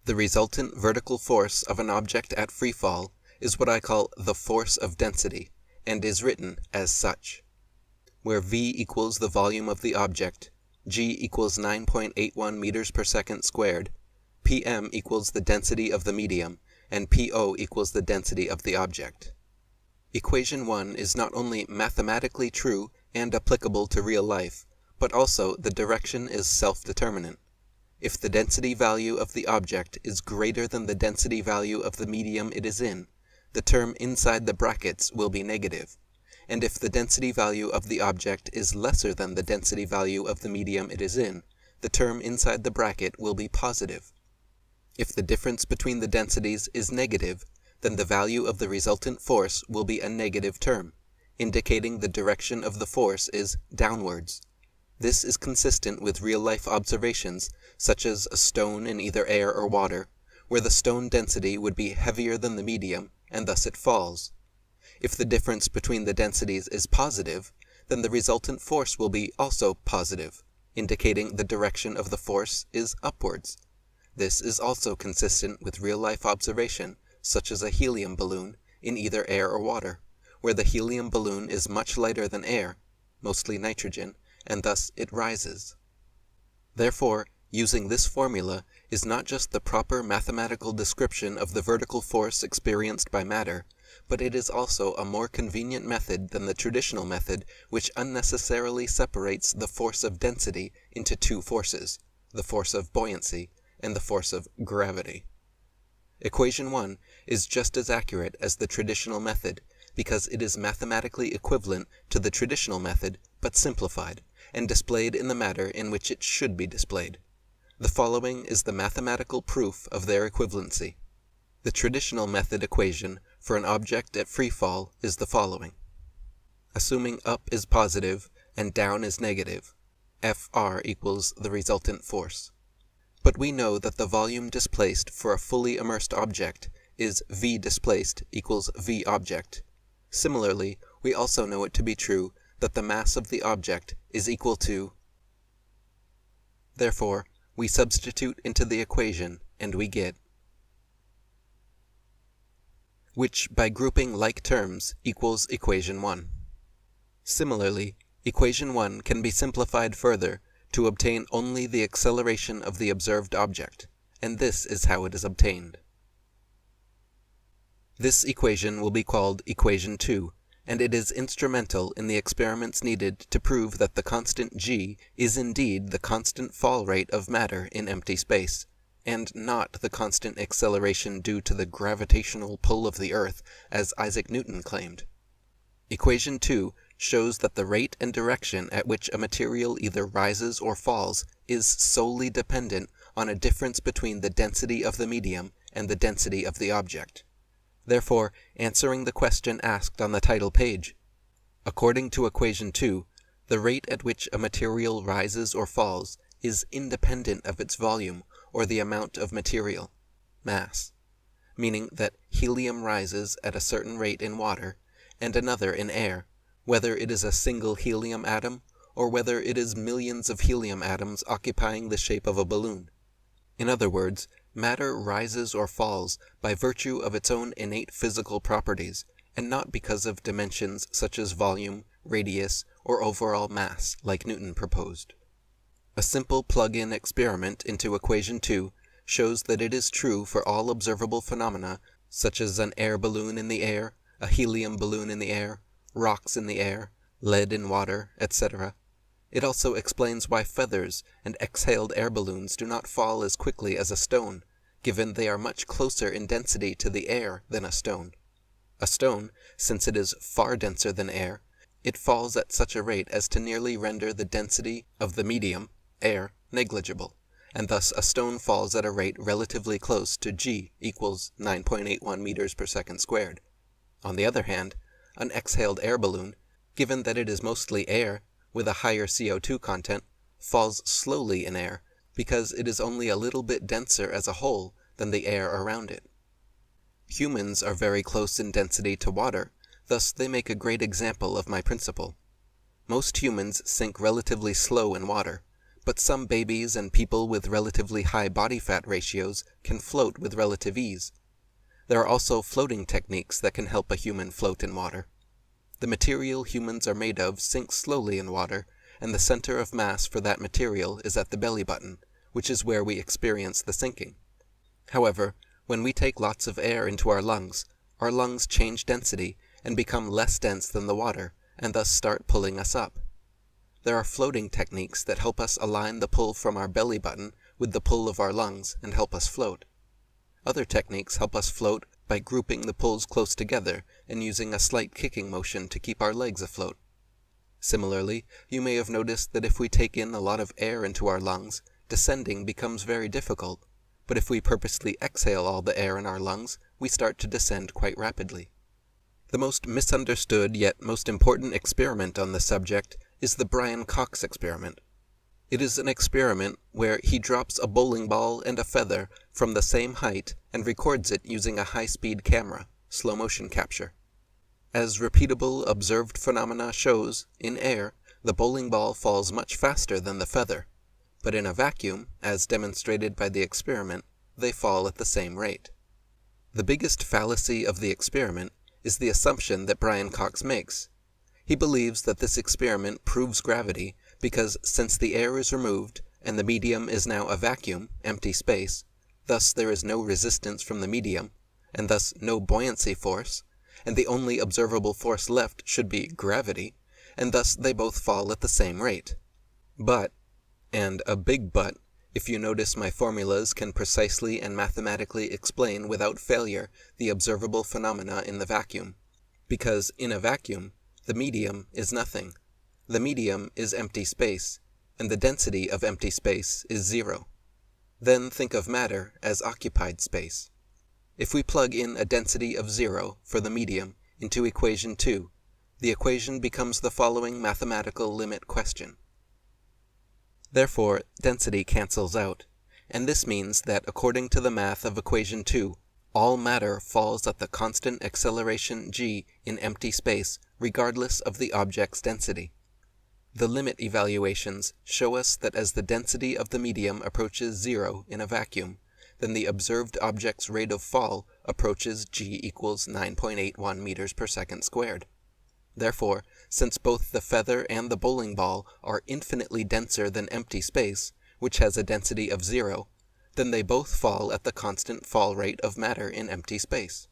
Speaker 3: The resultant vertical force of an object at free fall is what I call the force of density, and is written as such. Where V equals the volume of the object, G equals 9.81 meters per second squared, Pm equals the density of the medium, and Po equals the density of the object. Equation 1 is not only mathematically true and applicable to real life, but also the direction is self-determinant. If the density value of the object is greater than the density value of the medium it is in, the term inside the brackets will be negative, and if the density value of the object is lesser than the density value of the medium it is in, the term inside the bracket will be positive. If the difference between the densities is negative, then the value of the resultant force will be a negative term, indicating the direction of the force is downwards. This is consistent with real-life observations, such as a stone in either air or water, where the stone density would be heavier than the medium, and thus it falls. If the difference between the densities is positive, then the resultant force will be also positive, indicating the direction of the force is upwards. This is also consistent with real-life observation, such as a helium balloon in either air or water, where the helium balloon is much lighter than air, mostly nitrogen, and thus it rises. Therefore, using this formula is not just the proper mathematical description of the vertical force experienced by matter, but it is also a more convenient method than the traditional method, which unnecessarily separates the force of density into two forces, the force of buoyancy and the force of gravity. Equation 1 is just as accurate as the traditional method, because it is mathematically equivalent to the traditional method, but simplified, and displayed in the matter in which it should be displayed. The following is the mathematical proof of their equivalency. The traditional method equation for an object at free fall is the following. Assuming up is positive and down is negative, Fr equals the resultant force. But we know that the volume displaced for a fully immersed object is V displaced equals V object. Similarly, we also know it to be true that the mass of the object is equal to. Therefore, we substitute into the equation and we get, which by grouping like terms equals equation 1. Similarly, equation 1 can be simplified further to obtain only the acceleration of the observed object, and this is how it is obtained. This equation will be called equation 2, and it is instrumental in the experiments needed to prove that the constant g is indeed the constant fall rate of matter in empty space, and not the constant acceleration due to the gravitational pull of the Earth, as Isaac Newton claimed. Equation 2 shows that the rate and direction at which a material either rises or falls is solely dependent on a difference between the density of the medium and the density of the object. Therefore, answering the question asked on the title page, according to equation 2, the rate at which a material rises or falls is independent of its volume or the amount of material, mass, meaning that helium rises at a certain rate in water and another in air, whether it is a single helium atom or whether it is millions of helium atoms occupying the shape of a balloon. In other words, matter rises or falls by virtue of its own innate physical properties, and not because of dimensions such as volume, radius, or overall mass, like Newton proposed. A simple plug-in experiment into equation 2 shows that it is true for all observable phenomena, such as an air balloon in the air, a helium balloon in the air, rocks in the air, lead in water, etc. It also explains why feathers and exhaled air balloons do not fall as quickly as a stone, given they are much closer in density to the air than a stone. A stone, since it is far denser than air, it falls at such a rate as to nearly render the density of the medium, air, negligible, and thus a stone falls at a rate relatively close to g equals 9.81 meters per second squared. On the other hand, an exhaled air balloon, given that it is mostly air with a higher CO2 content, falls slowly in air because it is only a little bit denser as a whole than the air around it. Humans are very close in density to water, thus they make a great example of my principle. Most humans sink relatively slow in water, but some babies and people with relatively high body fat ratios can float with relative ease. There are also floating techniques that can help a human float in water. The material humans are made of sinks slowly in water, and the center of mass for that material is at the belly button, which is where we experience the sinking. However, when we take lots of air into our lungs change density and become less dense than the water, and thus start pulling us up. There are floating techniques that help us align the pull from our belly button with the pull of our lungs and help us float. Other techniques help us float by grouping the pulls close together and using a slight kicking motion to keep our legs afloat. Similarly, you may have noticed that if we take in a lot of air into our lungs, descending becomes very difficult, but if we purposely exhale all the air in our lungs, we start to descend quite rapidly. The most misunderstood yet most important experiment on this subject is the Brian Cox experiment. It is an experiment where he drops a bowling ball and a feather from the same height and records it using a high-speed camera, slow motion capture. As repeatable observed phenomena shows, in air, the bowling ball falls much faster than the feather, but in a vacuum, as demonstrated by the experiment, they fall at the same rate. The biggest fallacy of the experiment is the assumption that Brian Cox makes. He believes that this experiment proves gravity because since the air is removed and the medium is now a vacuum, empty space, thus there is no resistance from the medium, and thus no buoyancy force, and the only observable force left should be gravity, and thus they both fall at the same rate. But, and a big but, if you notice my formulas can precisely and mathematically explain without failure the observable phenomena in the vacuum, because in a vacuum, the medium is nothing. The medium is empty space, and the density of empty space is zero. Then think of matter as occupied space. If we plug in a density of 0 for the medium into equation 2, the equation becomes the following mathematical limit question. Therefore, density cancels out, and this means that according to the math of equation 2, all matter falls at the constant acceleration g in empty space regardless of the object's density. The limit evaluations show us that as the density of the medium approaches 0 in a vacuum, then the observed object's rate of fall approaches g equals 9.81 meters per second squared. Therefore, since both the feather and the bowling ball are infinitely denser than empty space, which has a density of 0, then they both fall at the constant fall rate of matter in empty space.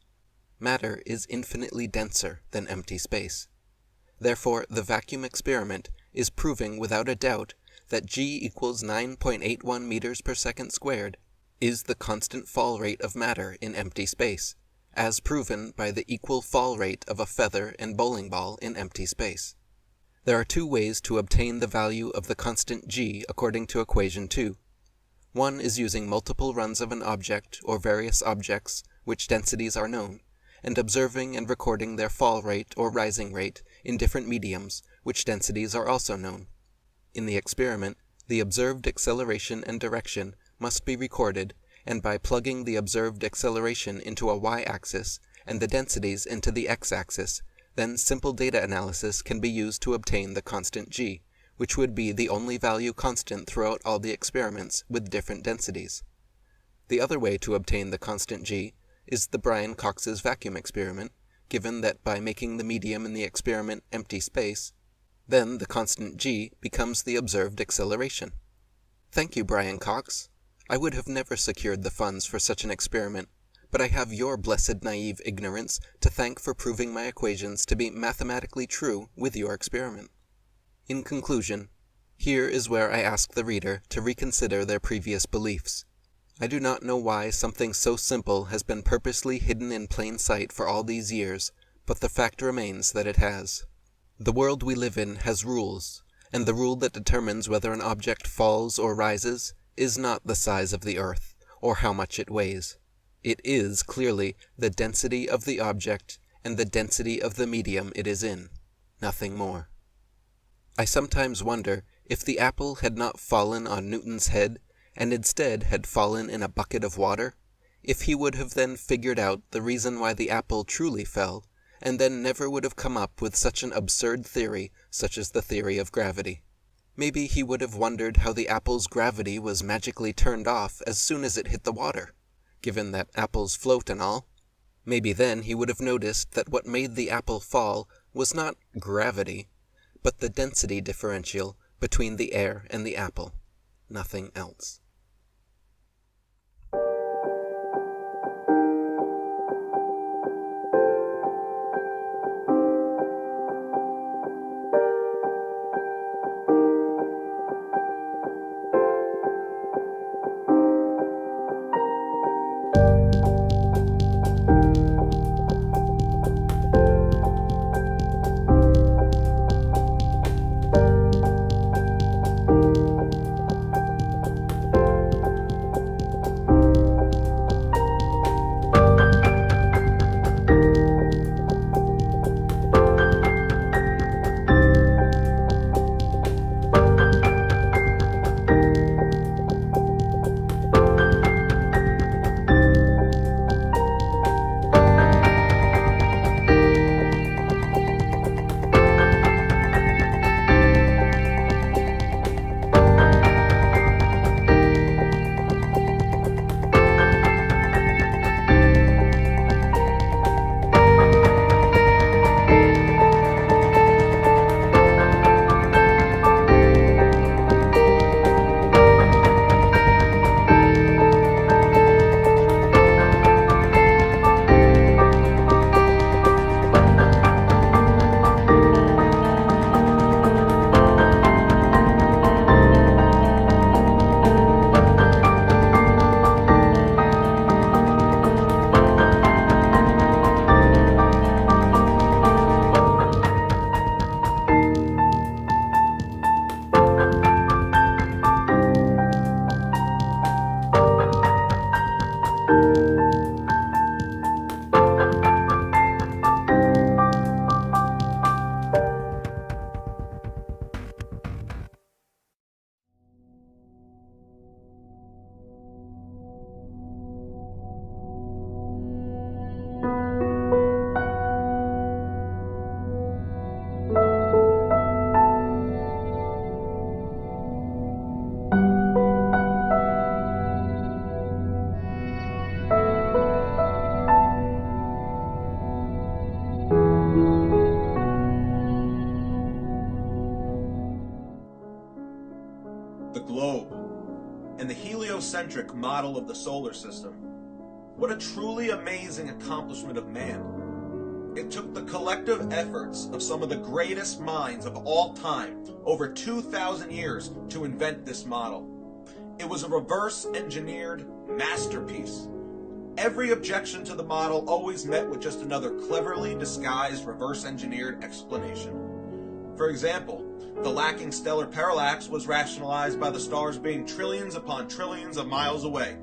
Speaker 3: Matter is infinitely denser than empty space. Therefore, the vacuum experiment is proving without a doubt that g equals 9.81 meters per second squared is the constant fall rate of matter in empty space, as proven by the equal fall rate of a feather and bowling ball in empty space. There are two ways to obtain the value of the constant g according to equation 2. One is using multiple runs of an object or various objects which densities are known, and observing and recording their fall rate or rising rate in different mediums which densities are also known. In the experiment, the observed acceleration and direction must be recorded, and by plugging the observed acceleration into a y-axis and the densities into the x-axis, then simple data analysis can be used to obtain the constant g, which would be the only value constant throughout all the experiments with different densities. The other way to obtain the constant g is the Brian Cox's vacuum experiment, given that by making the medium in the experiment empty space, then the constant g becomes the observed acceleration. Thank you, Brian Cox. I would have never secured the funds for such an experiment, but I have your blessed naive ignorance to thank for proving my equations to be mathematically true with your experiment. In conclusion, here is where I ask the reader to reconsider their previous beliefs. I do not know why something so simple has been purposely hidden in plain sight for all these years, but the fact remains that it has. The world we live in has rules, and the rule that determines whether an object falls or rises is not the size of the earth, or how much it weighs. It is, clearly, the density of the object and the density of the medium it is in, nothing more. I sometimes wonder if the apple had not fallen on Newton's head, and instead had fallen in a bucket of water, if he would have then figured out the reason why the apple truly fell, and then never would have come up with such an absurd theory such as the theory of gravity. Maybe he would have wondered how the apple's gravity was magically turned off as soon as it hit the water, given that apples float and all. Maybe then he would have noticed that what made the apple fall was not gravity, but the density differential between the air and the apple, nothing else.
Speaker 4: The globe, and the heliocentric model of the solar system. What a truly amazing accomplishment of man. It took the collective efforts of some of the greatest minds of all time, over 2,000 years, to invent this model. It was a reverse-engineered masterpiece. Every objection to the model always met with just another cleverly disguised reverse-engineered explanation. For example, the lacking stellar parallax was rationalized by the stars being trillions upon trillions of miles away.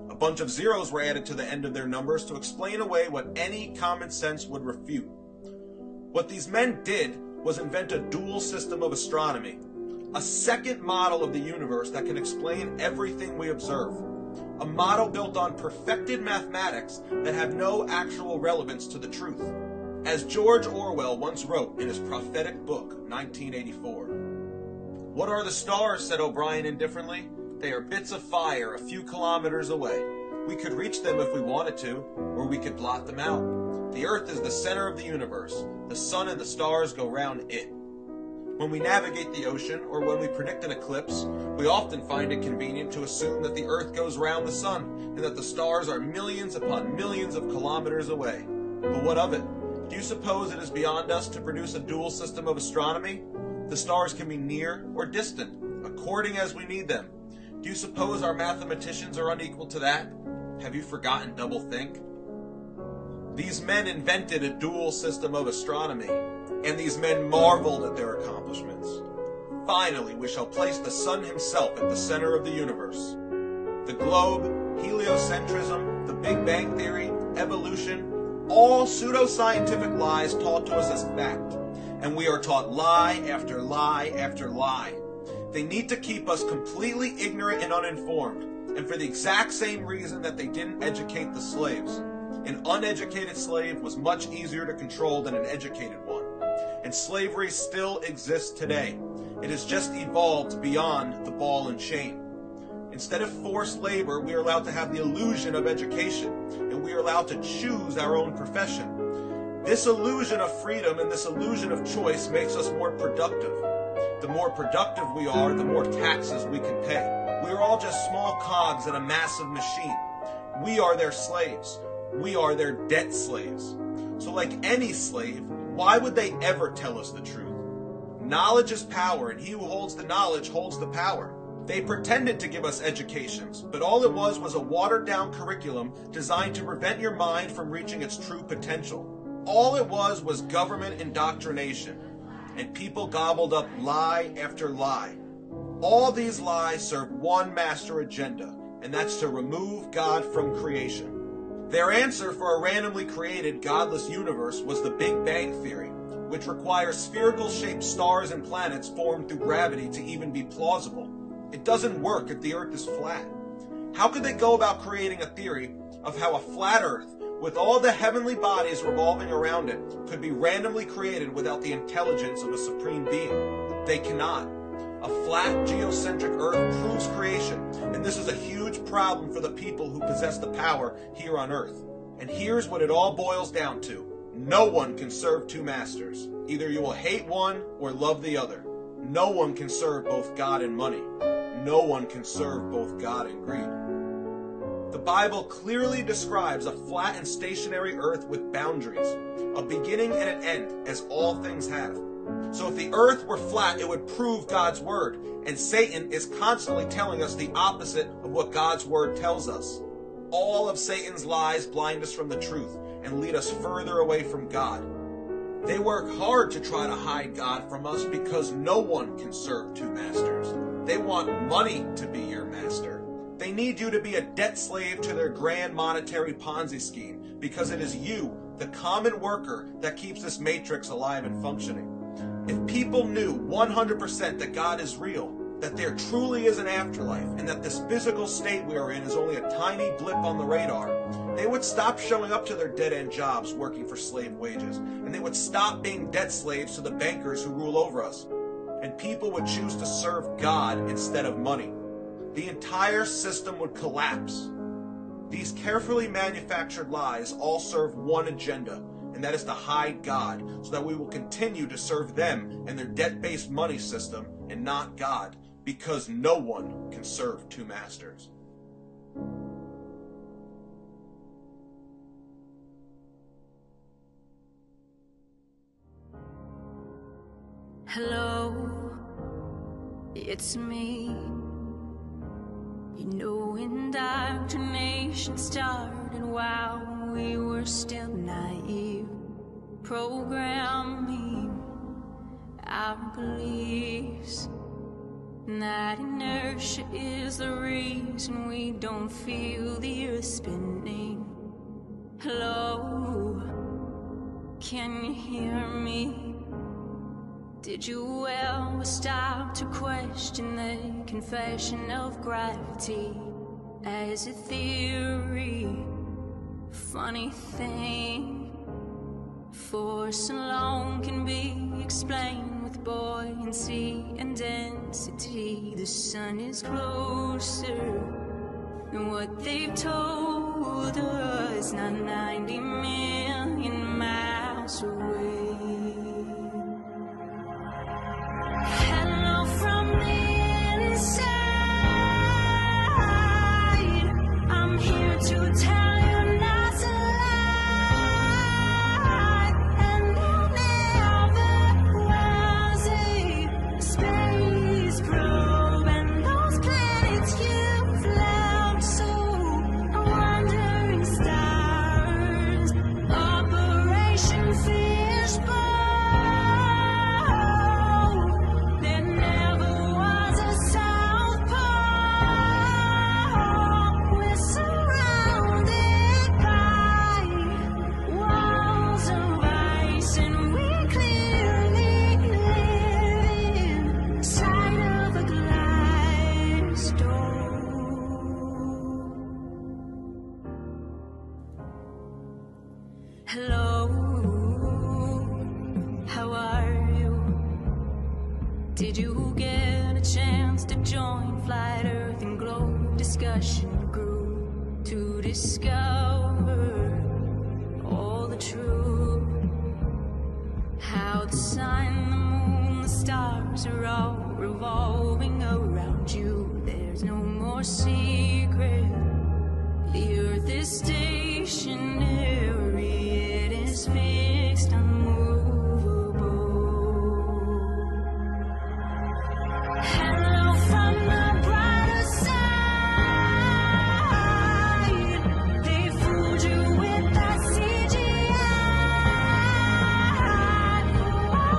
Speaker 4: A bunch of zeros were added to the end of their numbers to explain away what any common sense would refute. What these men did was invent a dual system of astronomy, a second model of the universe that can explain everything we observe, a model built on perfected mathematics that have no actual relevance to the truth. As George Orwell once wrote in his prophetic book, 1984. "What are the stars?" said O'Brien indifferently. "They are bits of fire a few kilometers away. We could reach them if we wanted to, or we could blot them out. The Earth is the center of the universe. The sun and the stars go round it." When we navigate the ocean, or when we predict an eclipse, we often find it convenient to assume that the Earth goes round the sun, and that the stars are millions upon millions of kilometers away. But what of it? Do you suppose it is beyond us to produce a dual system of astronomy? The stars can be near or distant, according as we need them. Do you suppose our mathematicians are unequal to that? Have you forgotten doublethink? These men invented a dual system of astronomy, and these men marveled at their accomplishments. Finally, we shall place the sun himself at the center of the universe. The globe, heliocentrism, the Big Bang Theory, evolution, all pseudoscientific lies taught to us as fact, and we are taught lie after lie after lie. They need to keep us completely ignorant and uninformed, and for the exact same reason that they didn't educate the slaves. An uneducated slave was much easier to control than an educated one, and slavery still exists today. It has just evolved beyond the ball and chain. Instead of forced labor, we are allowed to have the illusion of education, and we are allowed to choose our own profession. This illusion of freedom and this illusion of choice makes us more productive. The more productive we are, the more taxes we can pay. We are all just small cogs in a massive machine. We are their slaves. We are their debt slaves. So like any slave, why would they ever tell us the truth? Knowledge is power, and he who holds the knowledge holds the power. They pretended to give us educations, but all it was a watered-down curriculum designed to prevent your mind from reaching its true potential. All it was government indoctrination, and people gobbled up lie after lie. All these lies serve one master agenda, and that's to remove God from creation. Their answer for a randomly created, godless universe was the Big Bang Theory, which requires spherical-shaped stars and planets formed through gravity to even be plausible. It doesn't work if the Earth is flat. How could they go about creating a theory of how a flat Earth, with all the heavenly bodies revolving around it, could be randomly created without the intelligence of a supreme being? They cannot. A flat, geocentric Earth proves creation, and this is a huge problem for the people who possess the power here on Earth. And here's what it all boils down to. No one can serve two masters. Either you will hate one or love the other. No one can serve both God and money. No one can serve both God and greed. The Bible clearly describes a flat and stationary earth with boundaries, a beginning and an end, as all things have. So if the earth were flat, it would prove God's word, and Satan is constantly telling us the opposite of what God's word tells us. All of Satan's lies blind us from the truth and lead us further away from God. They work hard to try to hide God from us because no one can serve two masters. They want money to be your master. They need you to be a debt slave to their grand monetary Ponzi scheme, because it is you, the common worker, that keeps this matrix alive and functioning. If people knew 100% that God is real, that there truly is an afterlife, and that this physical state we are in is only a tiny blip on the radar, they would stop showing up to their dead-end jobs working for slave wages, and they would stop being debt slaves to the bankers who rule over us, and people would choose to serve God instead of money. The entire system would collapse. These carefully manufactured lies all serve one agenda, and that is to hide God, so that we will continue to serve them and their debt-based money system and not God, because no one can serve two masters.
Speaker 5: Hello, it's me. You know, indoctrination started while we were still naive, programming our beliefs. And that inertia is the reason we don't feel the earth spinning. Hello, can you hear me? Did you ever stop to question the confession of gravity as a theory? Funny thing, force alone can be explained with buoyancy and density. The sun is closer than what they've told us, not 90 million miles away. Hello from the inside, I'm here to tell you not to lie, and there never was a space probe, and those planets you've left so wandering stars, Operation Fishbowl. Hello, how are you? Did you get a chance to join Flat Earth and Globe discussion group to discover all the truth? How the sun, the moon, the stars are all revolving around you. There's no more secret. The earth is stationary, it is fixed, unmovable. Hello from the brighter side. They fooled you with that CGI.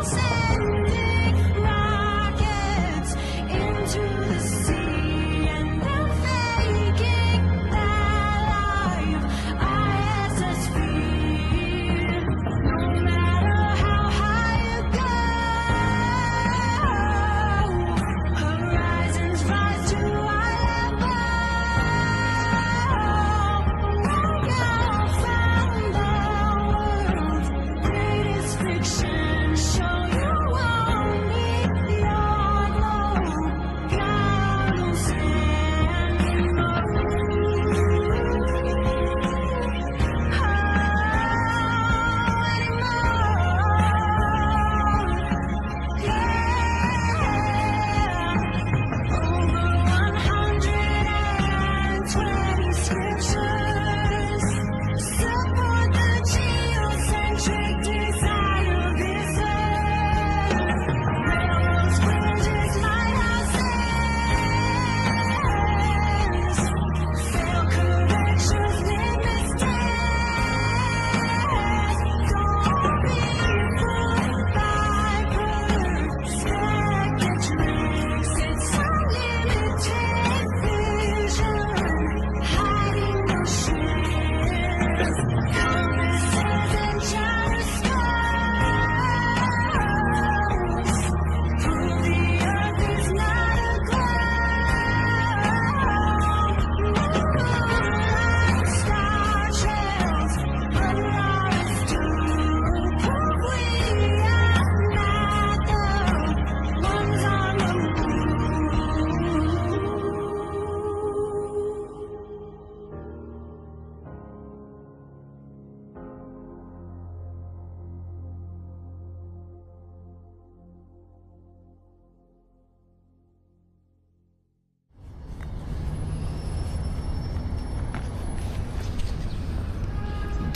Speaker 5: Sending rockets into the sea, and they're faking that life. ISS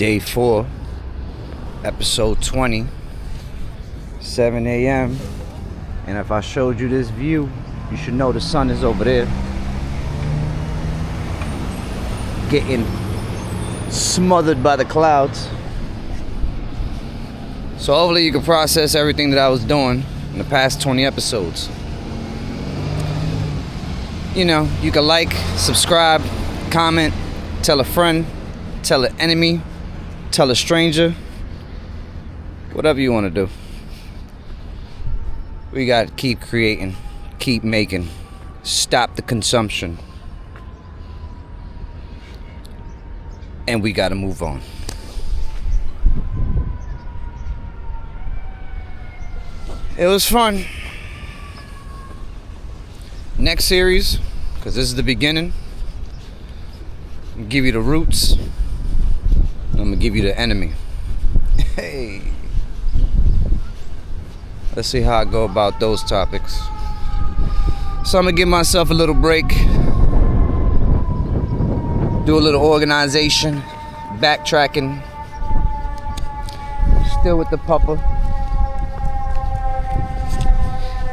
Speaker 1: Day 4, episode 20, 7 a.m. And if I showed you this view, you should know the sun is over there, getting smothered by the clouds. So hopefully you can process everything that I was doing in the past 20 episodes. You know, you can like, subscribe, comment, tell a friend, tell an enemy, tell a stranger, whatever you want to do. We got to keep creating, keep making, stop the consumption, and we got to move on. It was fun. Next series, because this is the beginning, I'm gonna give you the roots. I'm gonna give you the enemy. Hey. Let's see how I go about those topics. So I'm gonna give myself a little break. Do a little organization, backtracking. Still with the pupper.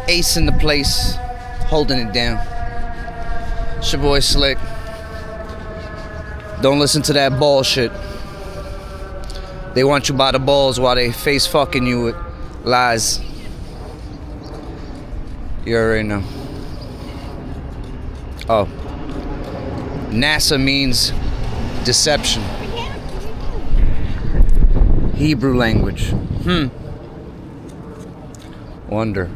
Speaker 1: Ace in the place, holding it down. It's your boy Slick. Don't listen to that bullshit. They want you by the balls while they face fucking you with lies. You already know. Oh. NASA means deception. Hebrew language. Wonder.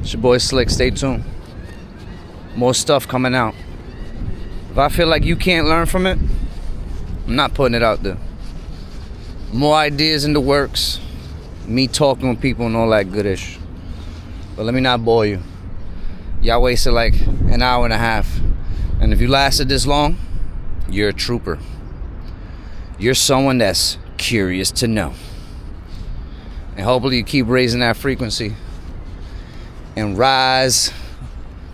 Speaker 1: It's your boy Slick. Stay tuned. More stuff coming out. If I feel like you can't learn from it, I'm not putting it out there. More ideas in the works. Me talking with people and all that goodish. But let me not bore you. Y'all wasted like an hour and a half. And if you lasted this long, you're a trooper. You're someone that's curious to know. And hopefully you keep raising that frequency and rise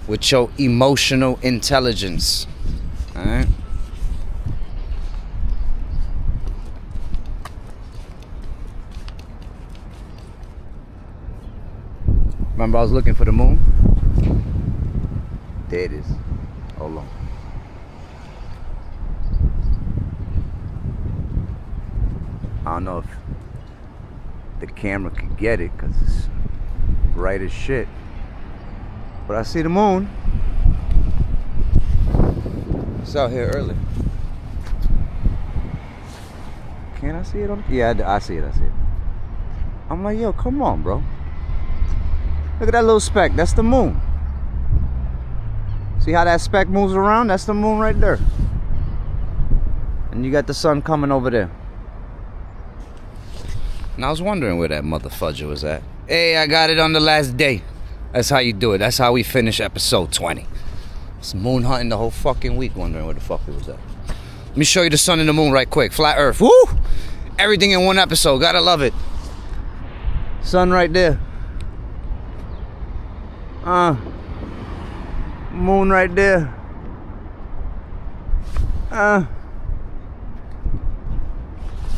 Speaker 1: with your emotional intelligence. Alright? Remember I was looking for the moon? There it is. Hold on. I don't know if the camera could get it because it's bright as shit. But I see the moon. It's out here early. Can I see it on? Yeah, I see it. I'm like, yo, come on, bro. Look at that little speck. That's the moon. See how that speck moves around? That's the moon right there. And you got the sun coming over there. And I was wondering where that motherfudger was at. Hey, I got it on the last day. That's how you do it. That's how we finish episode 20. It's moon hunting the whole fucking week, wondering where the fuck it was at. Let me show you the sun and the moon right quick. Flat Earth. Woo! Everything in one episode. Gotta love it. Sun right there. Moon right there.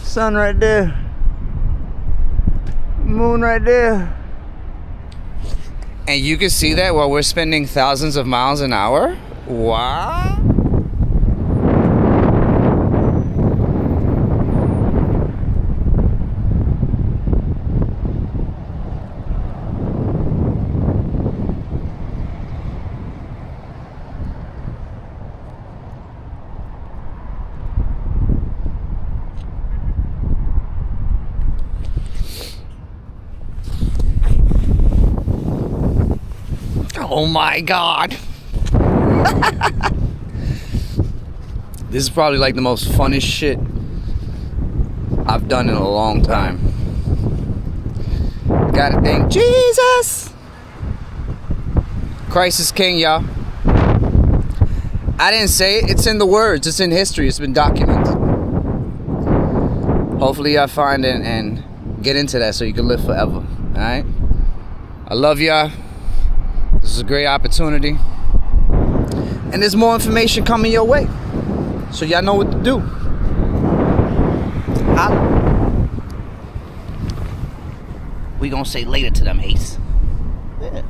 Speaker 1: Sun right there. Moon right there. And you can see that while we're spending thousands of miles an hour? Wow. Oh my God. This is probably like the most funnest shit I've done in a long time. Gotta thank Jesus. Christ is king, y'all. I didn't say it. It's in the words. It's in history. It's been documented. Hopefully y'all find it and get into that so you can live forever. Alright? I love y'all. This is a great opportunity. And there's more information coming your way. So y'all know what to do. Holla. We gonna say later to them, Ace. Yeah.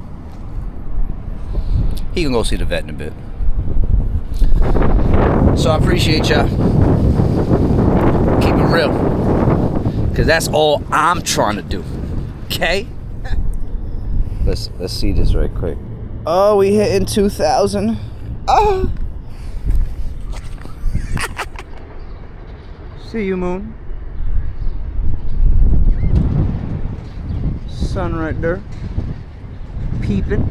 Speaker 1: He can go see the vet in a bit. So I appreciate y'all. Keep it real. Cause that's all I'm trying to do. Okay? Let's see this right quick. Oh, we hitting 2,000. Oh. See you, moon. Sun right there. Peeping.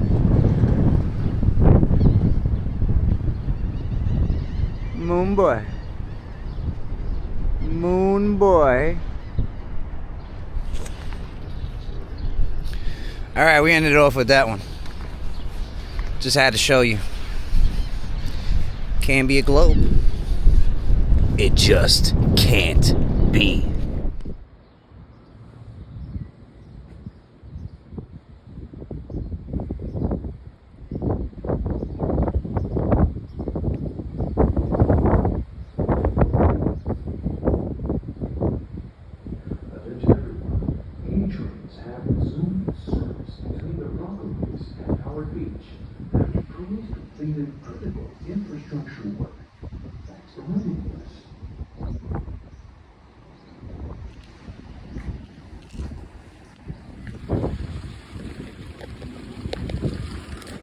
Speaker 1: Moon boy. Moon boy. Alright, we ended it off with that one. Just had to show you. Can be a globe. It just can't be.
Speaker 6: Trains have resumed service between the Rockaways and Howard Beach after crews completed critical infrastructure work. Thanks to Godbless.